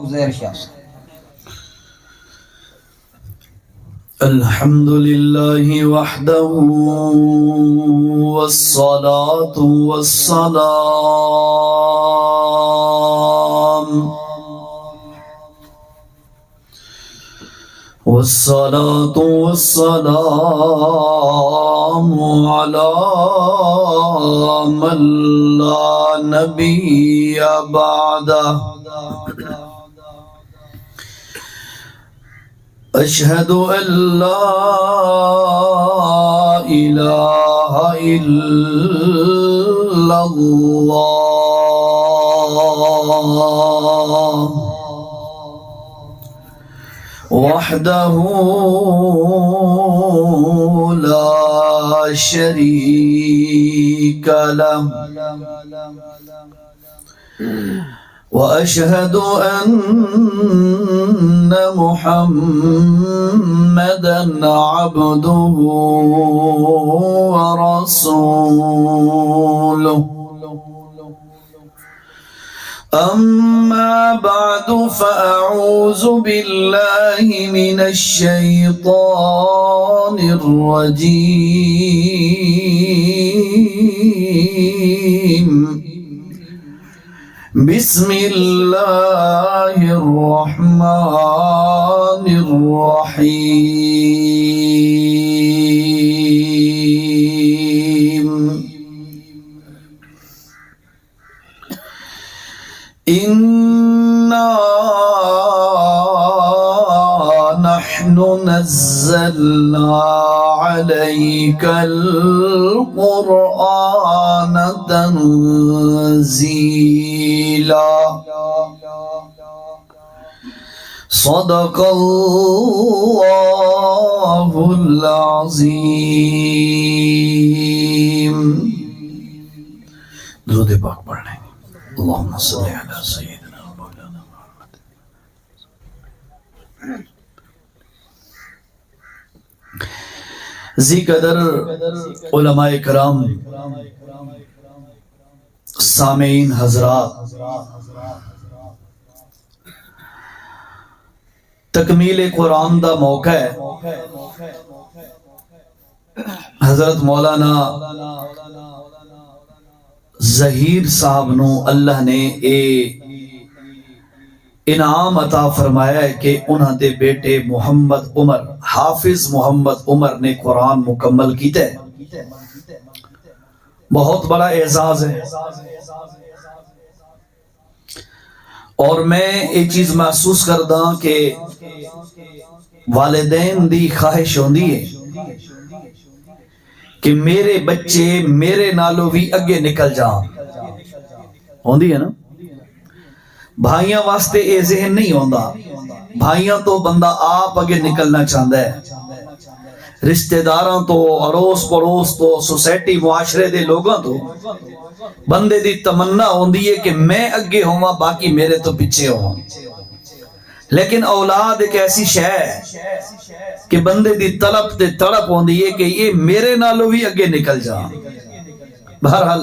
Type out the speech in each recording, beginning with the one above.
زیر شاہ سے الحمد لله وحده والصلاة والسلام على من لا نبي بعده أشهد أن لا إله إلا الله وحده لا شريك له وأشهد أن محمدًا عبده ورسوله أما بعد فأعوذ بالله من الشيطان الرجيم بسم الله الرحمن الرحيم إنا نحن نزلنا عليك القرآن تنزيلا صدق الله العظيم درود پاک پڑھ لیں اللهم صل على سيدنا مولانا محمد ذی قدر علماء کرام سامعین حضرات تکمیل قرآن دا موقع ہے حضرت مولانا ظہیر صاحب نو اللہ نے انعام عطا فرمایا ہے کہ انہاں دے بیٹے محمد عمر حافظ محمد عمر نے قرآن مکمل کیتا ہے بہت بڑا اعزاز ہے اور میں ایک چیز محسوس کردا کہ والدین دی خواہش ہوندی ہے کہ میرے بچے میرے نالوں بھی اگے نکل جان ہوندی ہے نا بھائیاں واسطے اے ذہن نہیں ہوندا بھائیاں تو بندہ آپ اگے نکلنا چاہتا ہے رشتہ داراں تو اڑوس پڑوس تو سوسائٹی معاشرے دے لوگاں تو بندے دی تمنا ہوندی ہے کہ میں اگے ہواں باقی میرے تو پیچھے ہواں لیکن اولاد ایک ایسی شے ہے کہ بندے دی طلب تے تڑپ ہوندی ہے کہ یہ میرے نالوں بھی اگے نکل جا بہرحال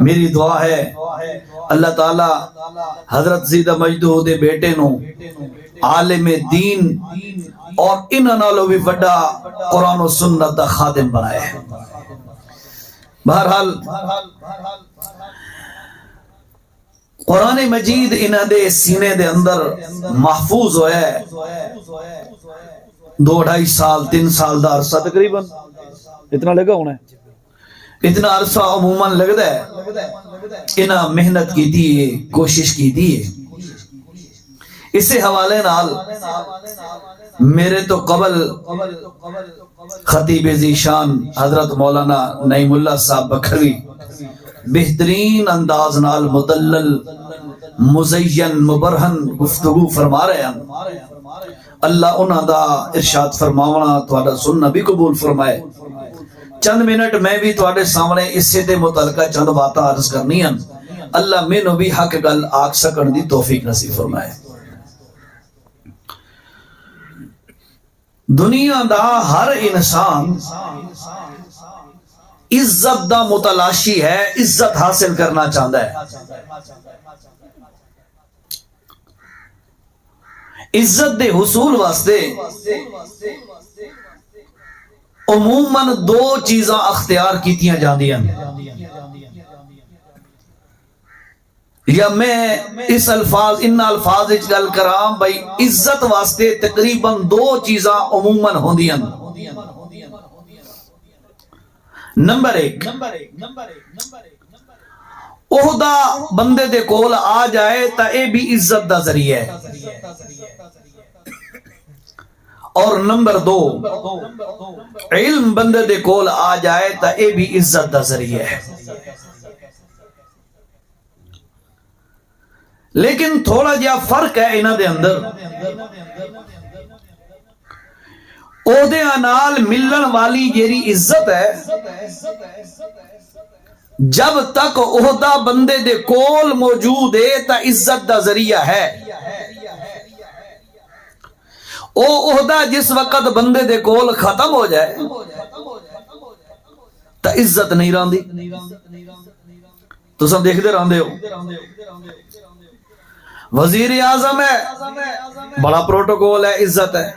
میری دعا ہے اللہ تعالی حضرت زیدہ مجدو دے بیٹے نو عالم دین اور انہاں نالوں بھی بڑا قرآن و سنت دا خادم بنائے بہرحال قرآن مجید انہاں دے سینے دے اندر محفوظ ہویا ہے 2-2.5 سال 3 سال دا عرصہ تقریباً اتنا لگا ہونا ہے اتنا عرصہ عموماً لگتا ہے انہاں محنت کی دیئے کوشش کی دیئے اسے حوالے نال میرے تو قبل خطیب ذیشان حضرت مولانا نعیم اللہ صاحب بکھروی بہترین انداز نال مدلل مزین مبرہن گفتگو فرما رہے ہیں اللہ انہاں دا ارشاد فرماونا تھوڑا سننا بھی قبول فرمائے چند منٹ میں بھی تھوڑے سامنے اس سے دے متعلقہ چند باتاں عرض کرنی ہیں اللہ میں نو بھی حق گل آگ سکن دی توفیق نصیب فرمائے دنیا دا ہر انسان عزت دا متلاشی ہے عزت حاصل کرنا چاہتا ہے عزت دے حصول واسطے عموماً دو چیزاں اختیار کیتیاں جاندیاں، یا میں اس ان الفاظ وچ گل کراں بھائی عزت واسطے تقریباً دو چیزاں عموماً ہوندیاں۔ نمبر ایک، عہدہ بندے دے کول آ جائے تا اے بھی عزت دا ذریعہ ہے، اور نمبر دو، علم بندے دے کول آ جائے تا اے بھی عزت دا ذریعہ ہے۔ لیکن تھوڑا جہا فرق ہے انہاں دے اندر۔ عہدیاں نال ملن والی جیری عزت ہے، جب تک عہدہ بندے دے کول موجود ہے تا عزت دا ذریعہ ہے۔ او عہدہ جس وقت بندے دے کول ختم ہو جائے تا عزت نہیں راندی۔ تو سب دیکھتے راندے ہو، وزیر اعظم ہے، بڑا پروٹوکول ہے، عزت ہے۔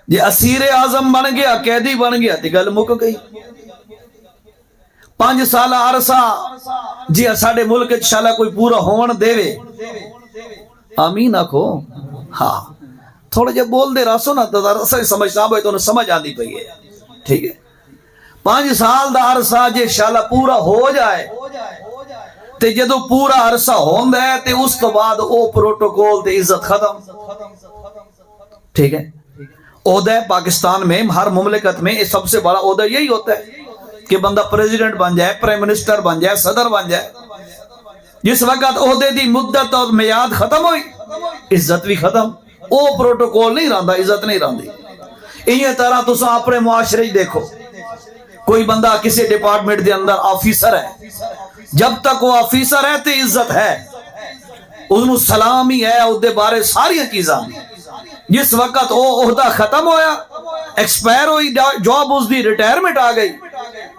جی اسیر اعظم بن گیا، قیدی بن گیا، تی گل مک گئی۔ 5 سالہ عرصہ جی ساڑے ملک انشاءاللہ کوئی پورا ہون دے وے، آمین آکھو۔ ہاں تھوڑا جب بول دے راسو نا تو راسو سمجھتا ہوئے تو انہیں سمجھ آندی پئی ہے، ٹھیک ہے۔ 5 سال دا عرصہ جی انشاءاللہ پورا ہو جائے تے جدو پورا عرصہ ہوندہ ہے تے اس تو بعد او پروٹوکول تے عزت ختم، ٹھیک ہے۔ عہدہ پاکستان میں ہر مملکت میں سب سے بڑا عہدہ یہی ہوتا ہے کہ بندہ پریزیڈنٹ بن جائے، پرائم منسٹر بن جائے، صدر بن جائے۔ جس وقت عہدے دی مدت اور میعاد ختم ہوئی، عزت بھی ختم، او پروٹوکول نہیں رہندا، عزت نہیں رہندی۔ انہی طرح تساں اپنے معاشرے دیکھو، کوئی بندہ کسی ڈپارٹمنٹ دے اندر آفیسر ہے، جب تک وہ آفیسر ہے تے عزت ہے، اس نو سلامی ہے، اس دے بارے ساری چیزاں۔ جس وقت وہ عہدہ ختم ہویا، ایکسپائر ہوئی، جاب اس دی ریٹائرمنٹ آ گئی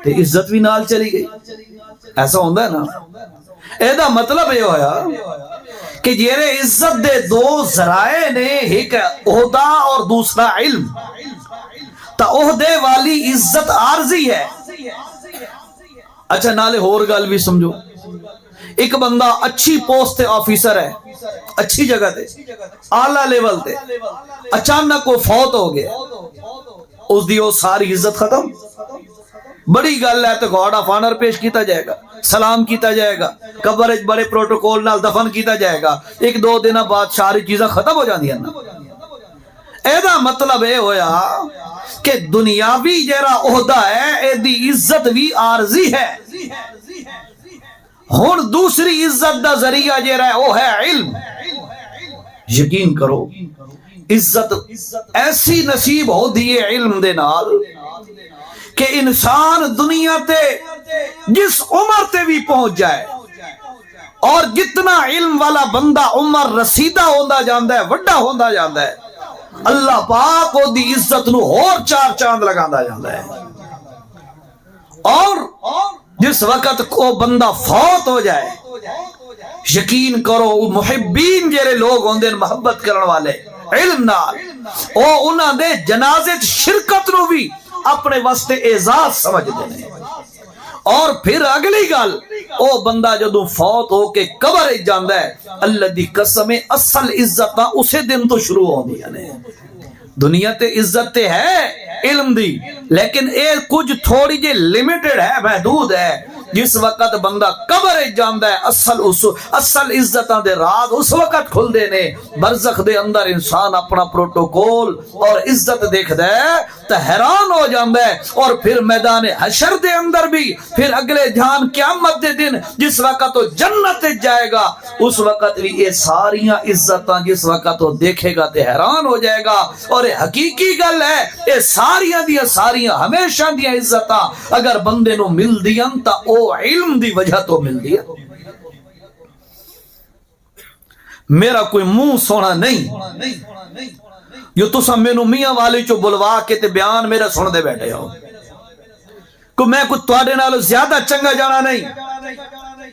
تے عزت بھی نال چلی گئی۔ ایسا ہوندہ ہے نا۔ ایدہ مطلب یہ ہویا کہ جیرے عزت دے دو ذرائع نے، ایک عہدہ اور دوسرا علم، تا عہدے والی عزت عارضی ہے۔ اچھا نالے ہور گل بھی سمجھو، ایک بندہ اچھی پوسٹ تے آفیسر ہے، اچھی جگہ تے، اعلیٰ لیول تے، اچانک وہ فوت ہو گیا، اس دی وہ ساری عزت ختم۔ بڑی گل ہے تو گارڈ آف آنر پیش کیتا جائے گا، سلام کیتا جائے گا، قبر بڑے پروٹوکول نال دفن کیتا جائے گا، 1-2 دن بعد ساری چیزاں ختم ہو جاندی ہیں نا۔ ایدہ مطلب یہ ہویا کہ دنیاوی جیرا عہدہ ہے، ایدی عزت بھی عارضی ہے۔ ہون دوسری عزت دا ذریعہ جیرا ہے وہ ہے علم۔ یقین کرو عزت ایسی نصیب ہو دیئے علم دے نال کہ انسان دنیا تے جس عمر تے بھی پہنچ جائے، اور جتنا علم والا بندہ عمر رسیدہ ہوندہ جاندہ ہے، وڈا ہوندہ جاندہ ہے، اللہ پاک او دی عزت نو اور 4 چاند لگاندہ جاندہ ہے۔ اور جس وقت کو بندہ فوت ہو جائے، یقین کرو محبین جیرے لوگ ہوندے محبت کرن والے علم نال، او انہاں دے جنازے شرکت نو بھی اپنے واسطے اعزاز سمجھ دے۔ اور پھر اگلی گل، او بندہ جدو فوت ہو کے قبر جاندہ ہے، اللہ دی قسم اصل عزت اسے دن تو شروع ہو دیا نے۔ دنیا تے عزت تے ہے علم دی، لیکن اے کچھ تھوڑی جے لیمیٹڈ ہے، محدود ہے۔ جس وقت بندہ قبر جاندہ ہے، اصل عزتاں دے راز اس وقت کھل دے نے۔ برزخ دے اندر انسان اپنا پروٹوکول اور عزت دیکھ دے تو حیران ہو جاندہ ہے۔ اور پھر میدان حشر دے اندر بھی، پھر اگلے جہان قیامت دے دن جس وقت وہ جنت جائے گا، اس وقت بھی یہ ساریاں عزتاں جس وقت وہ دیکھے گا تے حیران ہو جائے گا۔ اور حقیقی گل ہے، یہ ساریاں دیا ساریاں ہمیشہ دیا عزتاں اگر بندے نو مل دیاں تا او علم دی وجہ تو مل دیا۔ میرا کوئی منہ سونا نہیں جو تسا مینو میاں والی چو بلوا کے تے بیان میرا سن دے بیٹھے ہو، کو میں کوئی تواڈے نالوں زیادہ چنگا جانا نہیں،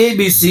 ABC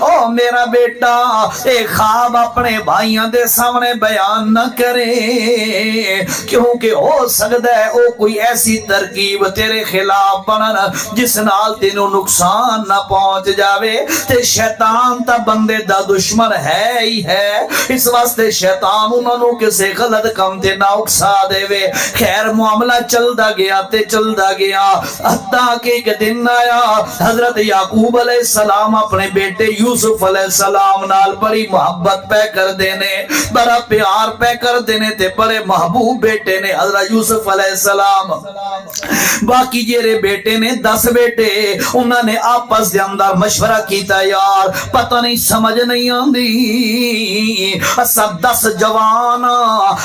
او میرا بیٹا اے خواب اپنے بھائیاں دے سامنے بیان نہ کرے، کیونکہ ہو سکتا ہے او کوئی ایسی ترکیب تیرے خلاف بنن جس نال تینوں نقصان نہ پہنچ جاوے، تے شیطان تا بندے دا دشمن ہے ہی ہے، اس واسطے شیطان انہوں نے کسے غلط کم تے نہ اکسا دے وے۔ خیر معاملہ چلدا گیا تے چلدا گیا، حتیٰ کہ ایک دن آیا حضرت یعقوب علیہ السلام اپنے بیٹے یوسف علیہ السلام نال بڑی محبت پہ کر دینے، بڑا پیار پہ کر دینے تے بڑے محبوب بیٹے نے حضرت یوسف علیہ السلام۔ باقی جیرے بیٹے نے 10 بیٹے، انہوں نے آپس دے اندر مشورہ کیتا یار پتہ نہیں سمجھ نہیں آندی، سب 10 جوان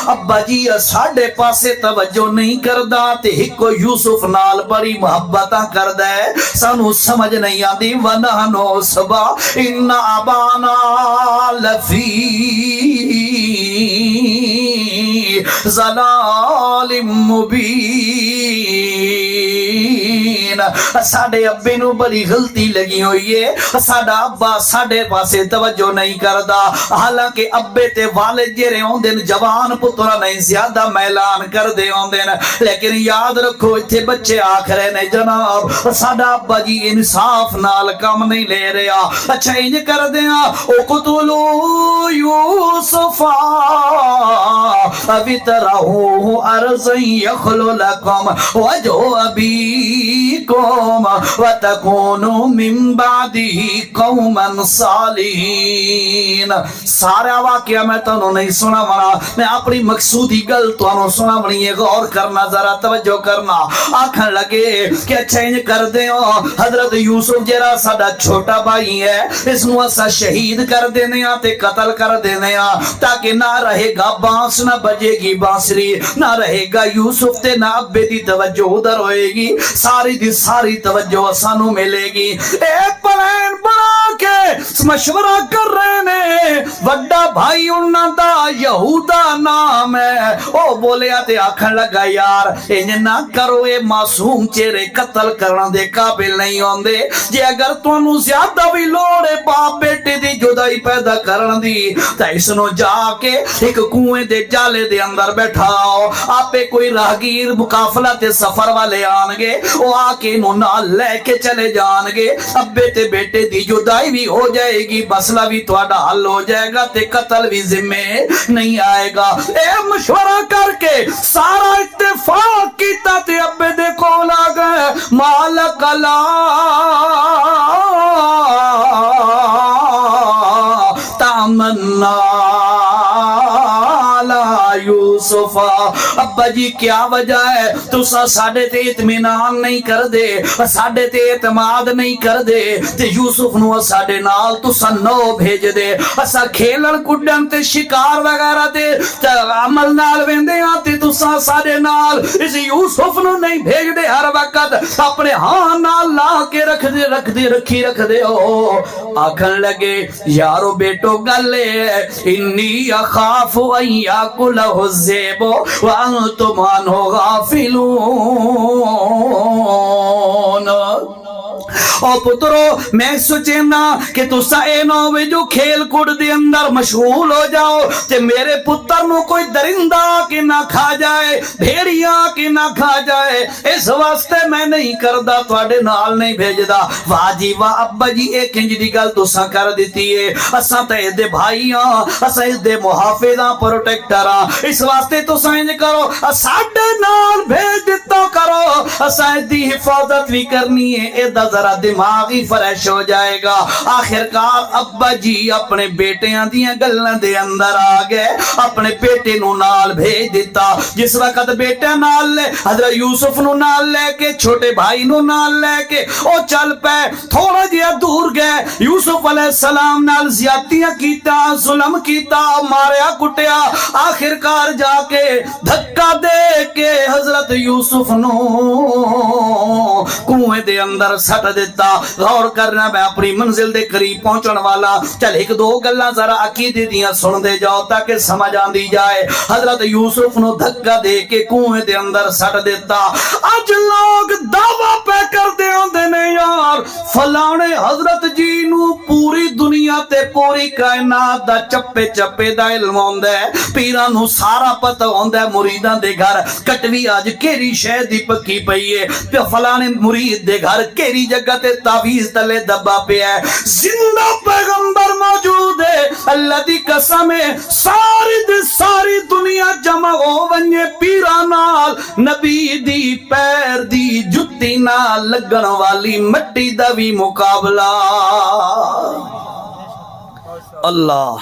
ابا جی ساڈے پاسے توجہ نہیں کردا تے ہکو یوسف نال بڑی محبتاں کردا ہے، سانو سمجھ نہیں آندی ونہنو صبا ان ابانا لفی ضلال مبین، ساڈے ابے نو بڑی غلطی لگی ہوئی ہے، ساڈا ابا ساڈے پاسے توجہ نہیں کردا، حالانکہ ابے تے والد جڑے ہوندے جوان پتراں نہیں زیادہ میلان کردے ہوندے، لیکن یاد رکھو ایتھے بچے آکھرے نے جناب ساڈا ابا جی انصاف نال کم نہیں لے رہا، اچھا انج کردے ہاں اقتلوا یوسف وَتَرَوْهُ أَرْضًا يَخْلُ لَكُمْ وَجْهُ أَبِيكُمْ وَتَكُونُوا مِنْ بَعْدِهِ قَوْمًا صَالِحِينَ۔ سارا واقعہ میں تانوں نہیں سنا منا، میں اپنی مقصودی گل تانوں سنا منی ہے، غور کرنا ذرا توجہ کرنا۔ آکھن لگے کہ اچھا انج کر دے حضرت یوسف جرا ساڈا چھوٹا بھائی ہے، اس نو اسا شہید کر دینے ہاں تے قتل کر دینے ہاں، تاکہ نہ رہے گا بانس نہ بجے گی بانسری، نہ رہے گا یوسف تے نہ ابے دی توجہ ادھر ہوئے گی، ساری دی ساری توجہ سانو ملے گی۔ ایک پلان بنا کے مشورہ کر رہے نے، وڈا بھائی انہاں دا یہودا نام ہے، او بولیا تے آکھن لگا یار انج نہ کرو، اے معصوم چہرے قتل کرن دے قابل نہیں ہوندے، جے اگر تانوں زیادہ بھی لوڑ ہے باپ بیٹے دی جدائی پیدا کرن دی تے اس نو جا کے ایک کنویں دے جالے دے اندر بیٹھاؤ، آپے کوئی راہگیر مقافلہ تے سفر والے آن گے، وہ آ کے انہوں نال لے کے چلے جان گے، ابے تے بیٹے دی جدائی بھی ہو جائے گی، مسئلہ بھی تہاڈا حل ہو جائے گا تے قتل بھی ذمے نہیں آئے گا۔ اے مشورہ کر کے سارا اتفاق کیتا تے ابے دے کول آ گئے، مالک لا تمنا یوسف، ابا جی کیا وجہ ہے تسا ساڈے تے اطمینان نہیں کر دے، ساڈے تے اعتماد نہیں کر دے تے یوسف نو ساڈے نال تسا نو بھیج دے، اسا کھیلن کڈن تے شکار وغیرہ تے عمل نال ویندے ہاں تے تسا ساڈے نال اس یوسف نو نہیں بھیج دے، ہر وقت اپنے ہاں نال لا کے رکھ دے ہو۔ آکھن لگے یارو بیٹو گل ہے انی اخاف ان یاکلہ الذئب وانتم عنہ غافلون۔ او پترو میں سوچنا کہ تسا اے نہ ہوئے جو کھیل کود دے اندر مشغول ہو جاؤ تے میرے پتر نو کوئی درندہ کہ نہ کھا جائے، بھیڑیا کہ نہ کھا جائے، اس واسطے میں نہیں کردا، تواڈے نال نہیں بھیجدا۔ واہ جی واہ ابا جی ایک انج دی گل تسا کر دتی ہے، اساں تے اس دے بھائی ہاں، اساں اس دے محافظ ہاں، پروٹیکٹر ہاں، اس واسطے تسا انج کرو ساڈے نال بھیج دتا کرو، اساں اس دی حفاظت بھی کرنی ہے، اے دا ذرا دماغ ہی فریش ہو جائے گا۔ آخرکار ابا جی اپنے بیٹیاں دیاں گلاں دے اندر آ گئے، اپنے بیٹے نو نال بھیج دیتا۔ جس وقت بیٹا نال لے حضرت یوسف نو نال لے کے چھوٹے بھائی نو نال لے کے او چل پے، تھوڑا جہا دور گئے، یوسف علیہ السلام نال زیادتیاں کیتا، ظلم کیتا، ماریا کٹیا، آخرکار جا کے دھکا دے کے حضرت حضرت یوسف نو کنویں دے اندر سٹ دیتا. غور کرنا میں اپنی منزل دے قریب پہنچن والا. چل ایک دو گلاں ذرا عقیدے دیاں سن دے جاؤ تاکہ سمجھ آندی جائے. حضرت یوسف نو دھکا دے کے کنویں دے اندر سٹ دیتا. اج لوگ دعویٰ پہ کر دے آندے نے یار فلانے حضرت جی نو پوری دنیا تے پوری کائنات دا چپے چپے دا علم ہوندا ہے. پیراں نو سارا پتہ ہوندا ہے مریداں دے گھر کٹوی اج کیڑی شے دی پکی پئی ہے تے فلانے مرید دے گھر کیڑی جگہ تے تعویذ تلے دبا پیا ہے. زندہ پیغمبر موجود ہے. اللہ دی قسم ہے ساری دی ساری دنیا جمع ہو ونجے پیراں نال نبی دی پیر دی جُتی نال لگن والی مٹی دا وی مقابلہ. اللہ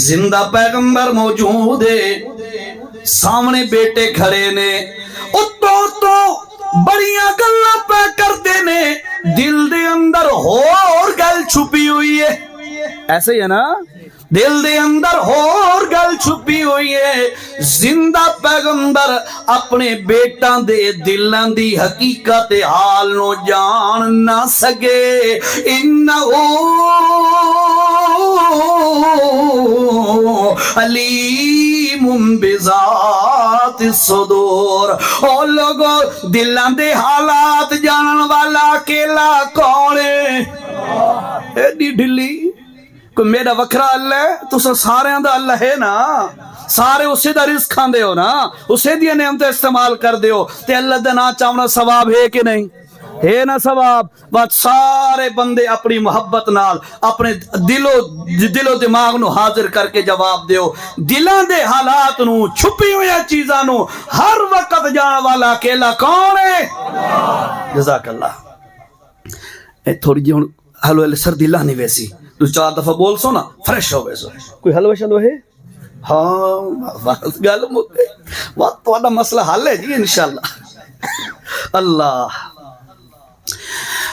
زندہ پیغمبر موجود ہے. سامنے بیٹے کھڑے نے تو بڑیاں گلاں پہ کردے نے. دل دے اندر اور گل چھپی ہوئی ہے. ایسے ہی ہے نا دل دے اندر اور گل چھپی ہوئی ہے. زندہ پیغمبر اپنے بیٹاں دے دلاں دی حقیقت حال نو جان نہ سکے. انہو علیم بذات الصدور. او لوگو دلاں دے حالات جانن والا اکیلا کون ہے؟ ایڈی ڈھلی کوئی میرا وکھرا اللہ ہے تو سارے دا اللہ ہے نا. سارے اسے دا رزق کھاندے ہو نا اسے دی نعمتیں استعمال کر دے ہو تے اللہ دا نا چاہنا ثواب ہے کہ نہیں ہے نا ثواب. بات سارے بندے اپنی محبت نال اپنے دل و دماغ نو حاضر کر کے جواب دیو. دلاں دے حالات نو چھپی ہوئی چیزاں نو ہر وقت جان والا اکیلا کون ہے؟ جزاک اللہ. تھوڑی جی ہن حلوے سردی لانی ویسی تو 4 دفعہ بول سو نا فریش ہو گئے سو. کوئی حلوہ شلوہ ہے؟ ہاں بات گل مکے بات تہاڈا مسئلہ حل ہے جی انشاءاللہ. اللہ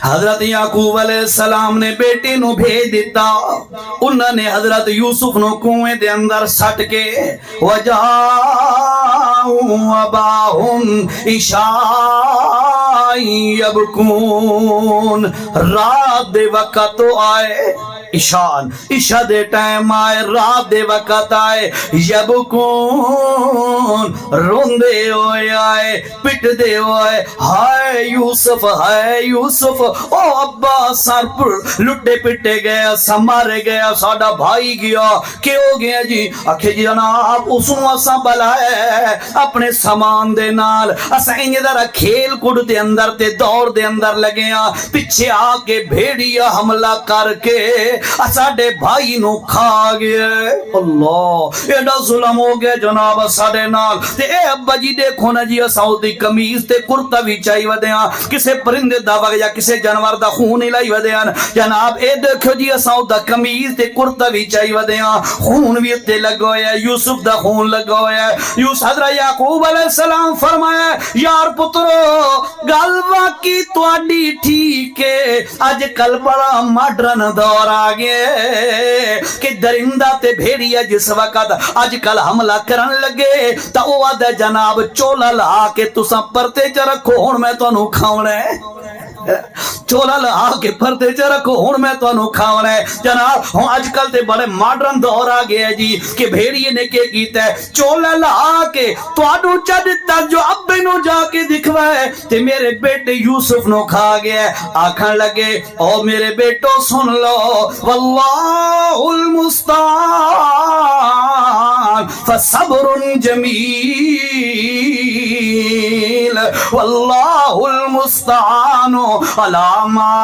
حضرت یعقوب علیہ السلام نے بیٹے نو بھیج دیتا. انہوں نے حضرت یوسف نو کنویں دے اندر سٹ کے وجاؤ اباہم عشاء یبکون. رات دے وقت تو آئے عشاء دے ٹائم آئے رات دے وقت آئے. یبکون روندے ہوئے آئے پٹ دے ہوئے ہائے یوسف او ابا سر پر لٹے پٹے گیا سمارے گیا ساڈا بھائی گیا کہ ہو گیا جی. آکھے جی جناب اسنو اساں بلائے اپنے سامان دے نال اساں انج دا کھیل کود دے اندر تے دور دے اندر لگے ہاں پیچھے آ کے بھیڑیا حملہ کر کے ساڈے بھائی نو کھا گیا. اللہ ایڈا ظلم ہو گیا جناب ساڈے نال. تے اے ابا جی دیکھو نا جی اساں دی قمیض تے کرتا بھی چائی ودیاں کسے پرندے دا یا کسے جانور دا خون ہی لائی ودیاں. جناب اے دیکھو جی اساں دا قمیض تے کرتا بھی چائی ودیاں خون بھی تے لگا ہویا ہے یوسف دا خون لگا ہویا ہے. یوسف حضرت یعقوب علیہ السلام فرمایا یار پترو گل واقعی تواڈی ٹھیک ہے. اج کل بڑا ماڈرن دور آ گیا کہ درندہ تے بھیڑیا جس وقت اج کل حملہ کرن لگے تا او آدھا جناب چولا لا کے تساں پرتے چ رکھو ہن میں تانوں کھاونا ہے. چولا لا کے پردے چ رکھو ہن میں تانوں کھاونا ہے. جناب ہن اج کل تے بڑے ماڈرن دور آ گیا جی کہ بھیڑیے نے کی کیتا ہے چولا لا کے تواڈوں چا دتا جو ابے نو جا کے دکھوائے تے میرے بیٹے یوسف نو کھا گیا. آکھن لگے او میرے بیٹو سن لو واللہ المستعان فصبر جمیل واللہ المستعان علی ما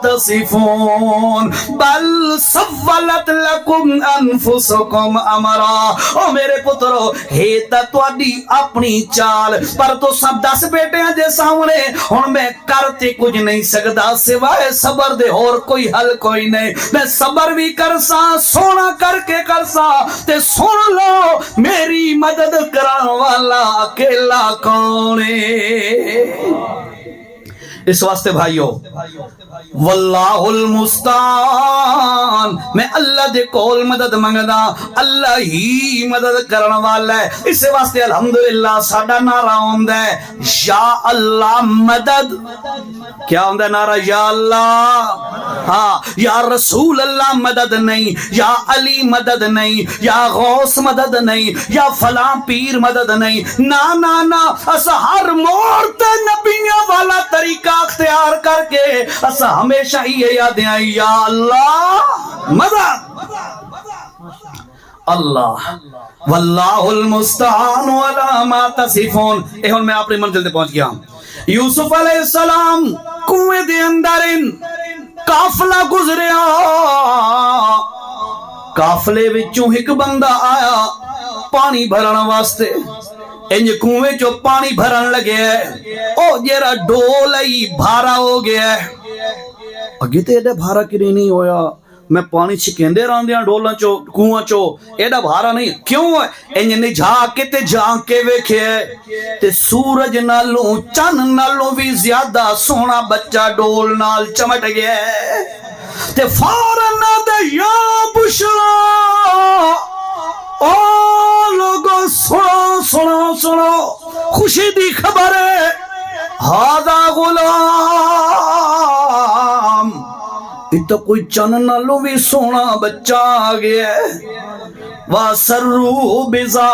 تصفون بل سولت لکم انفسکم امرا. او میرے پترو ہے تا تواڈی اپنی چال پر تو سب 10 بیٹیاں دے سامنے ہن میں کرتے کچھ نہیں سکدا سوائے صبر دے اور کوئی حل کوئی نہیں. میں صبر بھی کرساں سونا کر کے کرساں تے سن لو میری مدد کرن والا اکیلا کون ہے. اس واسطے بھائیو واللہ المستعان، میں اللہ دے کول مدد منگدا، اللہ ہی مدد کرن والا ہے۔ اس واسطے الحمدللہ ساڈا نعرہ ہوندا ہے یا اللہ مدد، کیا ہوندا ہے نعرہ؟ یا اللہ، ہاں، یا رسول اللہ مدد نہیں، یا علی مدد نہیں، یا غوث مدد نہیں، یا فلاں پیر مدد نہیں، نا نا نا، اسا ہر موڑ تے نبیوں والا طریقہ اختیار کر کے اسا ہمیشہ ہی یاد آئی یا اللہ مدد، اللہ واللہ المستعان علی ما تصفون۔ اے ہن میں اپنی منزل تے پہنچ گیا۔ یوسف علیہ السلام کنویں دے اندر قافلہ گزریا، قافلے وچوں ایک بندہ آیا پانی بھرن واسطے، انج کنویں چو پانی بھرن لگے ہے، او جیرا ڈول ہی بھارا ہو گیا ہے۔ اگے تے ایڈا بھارا کیوں نہیں ہویا؟ میں پانی چھکیندے راندیاں ڈولاں چو کنواں چو، ایڈا بھارا نہیں کیوں ہے؟ انج نے جھاک کے تے جھانک کے ویکھے تے سورج نالوں چن نالوں بھی زیادہ سونا بچہ ڈول نال چمٹ گیا ہے تے فوراً دے یا بشرا، او لوگوں سنو سنو سنو، خوشی دی خبر ہے، ہاذا غلام، یہ تو کوئی چن نالوں بھی سونا بچہ آ گیا ہے۔ وَسَرُّوا بِزَا،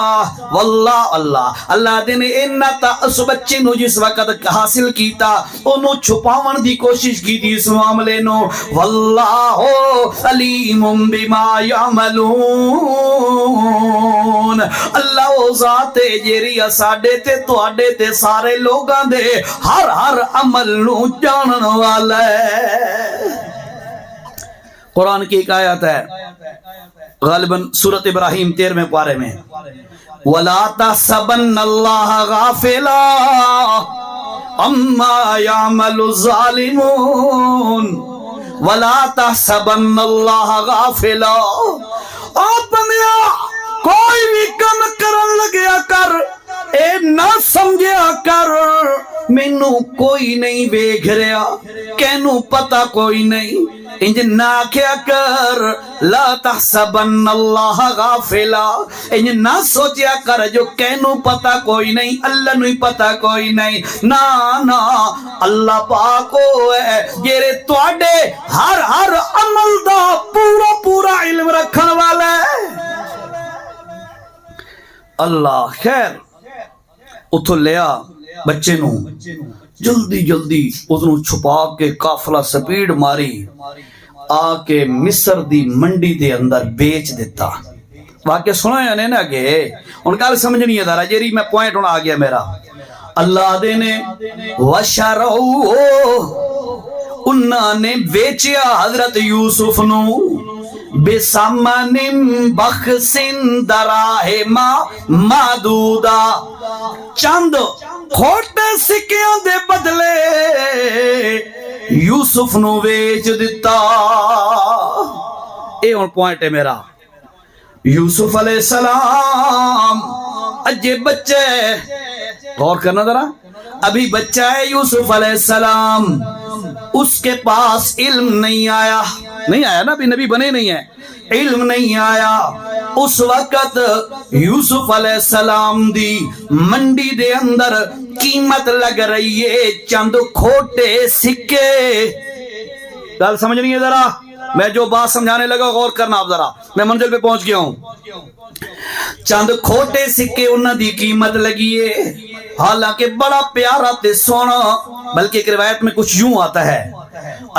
واللہ اللہ اللہ دے نے انہا تا اس بچے نو جس وقت حاصل کیتا انہوں چھپاون دی کوشش کی تھی اس معاملے نو، واللہ علیم بما یعملون، اللہ او ذات جیری اساڈے تے تواڈے تے سارے لوگاں دے ہر ہر عمل نو جانن والا ہے۔ قرآن کی ایک آیت ہے غالباً سورۃ ابراہیم 13ویں پارے میں، وَلَا تَحْسَبَنَّ اللَّهَ غَافِلًا عَمَّا يَعْمَلُ الظَّالِمُونَ، وَلَا تَحْسَبَنَّ اللَّهَ غَافِلًا، اور بندیا کوئی بھی کم کرن لگیا کر، اے نہ سمجھیا کر مینوں کوئی نہیں ویکھ رہا، کینوں پتہ کوئی نہیں، انج نہ کیا کر، لا تحسبن اللہ غافلا، انج نہ سوچیا کر جو کینوں پتہ کوئی نہیں، اللہ نو ہی پتہ کوئی نہیں، نا نا، اللہ پاک ہے جیرے تواڈے ہر ہر عمل دا پورا پورا علم رکھن والا ہے۔ اللہ خیر اتھو لیا بچے نو، جلدی جلدی ادھروں چھپا کے قافلہ سپیڈ ماری آ کے مصر دی منڈی دے اندر بیچ دیتا۔ واقعہ سنا یا نہیں نا کہ ان کا سمجھنی ہے دارا جیری میں پوائنٹ ہونا آ گیا میرا، اللہ دے نے وشرعو، انہاں نے بیچیا حضرت یوسف نو بِثَمَنٍ بَخْسٍ دَرَاہِمَ مَعْدُودَہ، چند کھوٹے سکیاں دے بدلے یوسف نو ویچ دیتا۔ اے اور پوائنٹ ہے میرا، یوسف علیہ السلام اجے بچے، غور کرنا ذرا، ابھی بچہ ہے یوسف علیہ السلام، اس کے پاس علم نہیں آیا نا، ابھی نبی بنے نہیں ہے، علم نہیں آیا، اس وقت یوسف علیہ السلام دی منڈی دے اندر قیمت لگ رہی ہے چند کھوٹے سکے۔ گل سمجھ نہیں ہے ذرا، میں جو بات سمجھانے لگا غور کرنا آپ ذرا، میں منزل پہ پہنچ گیا ہوں۔ چند کھوٹے سکے انہاں دی قیمت لگی ہے، حالانکہ بڑا پیارا تے سونا، بلکہ ایک روایت میں کچھ یوں آتا ہے،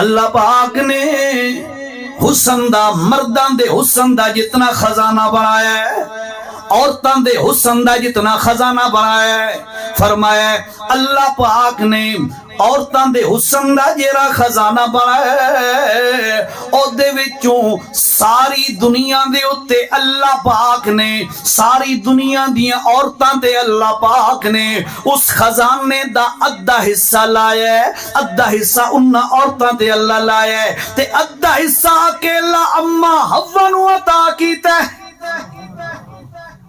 اللہ پاک نے حسن دا، مردان دے حسن دا جتنا خزانہ بنایا ہے، عورتان دے حسن دا جتنا خزانہ بنایا ہے، فرمایا ہے اللہ پاک نے عورتان دے حسن دا جیرا خزانہ بنایا ہے، اور دے وچوں ساری دنیا دے اتے اللہ پاک نے، ساری دنیا دیاں عورتان دے اللہ پاک نے اس خزانے دا ادھا حصہ لایا ہے، ادھا حصہ انہاں عورتان دے اللہ لایا ہے، تے ادھا حصہ اکیلا اما حوا نو عطا کیتا ہے۔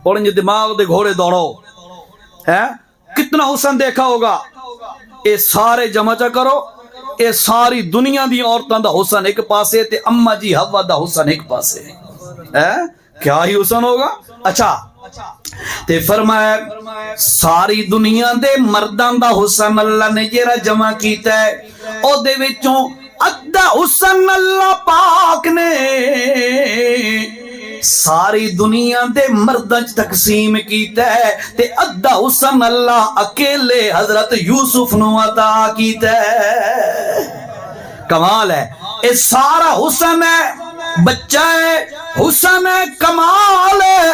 اور انجھے دماغ دے گھوڑے دوڑو، کتنا حسن دیکھا ہوگا، اے سارے جمع چا کرو، اے ساری دنیا دی عورتاں دا حسن ایک پاسے تے اما جی حوا دا حسن ایک پاسے کیا ہی حسن ہوگا. اچھا تے فرمایا ساری دنیا دے مرداں دا حسن اللہ نے جیرا جمع کیتا ہے او دے وچوں ادھا حسن اللہ پاک نے ساری دنیا دے مرداں تقسیم کیتا ہے تے ادھا حسن اللہ اکیلے حضرت یوسف نو عطا کیتا ہے. کمال ہے. اے سارا حسن ہے, بچہ ہے, حسن ہے, کمال ہے,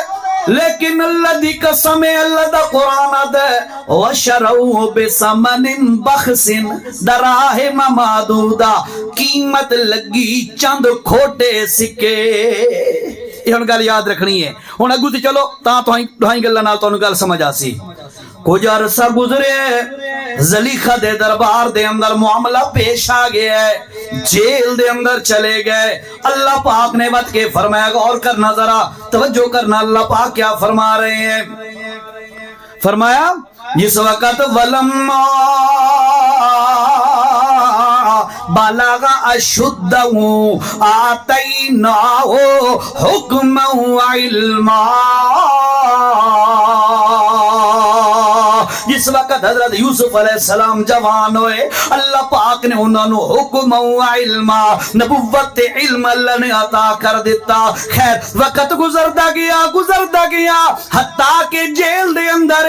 لیکن اللہ دی قسم ہے, اللہ دا قرآن آدھا ہے وَشَرَوْهُ بِثَمَنٍ بَخْسٍ دَرَاهِمَ مَعْدُودَةٍ قیمت لگی چند کھوٹے سکے. یہ ہن گل یاد رکھنی ہے. ہن اگوں تے چلو تاں تہائی گلاں نال تانوں گل سمجھ آسی. کچھ عرصہ گزرے زلیخا دے دربار دے اندر معاملہ پیش آ گیا ہے, جیل دے اندر چلے گئے. اللہ پاک نے بات کے فرمایا, غور کرنا ذرا توجہ کرنا, اللہ پاک کیا فرما رہے ہیں. فرمایا جس وقت ولما بلغ اشدہ آتیناہ حکما وعلما. جس وقت حضرت یوسف علیہ السلام جوان ہوئے اللہ پاک نے انہوں نے حکم و علما نبوت علم اللہ نے عطا کر دیتا. خیر وقت گزرتا گیا حتیٰ کہ جیل دے اندر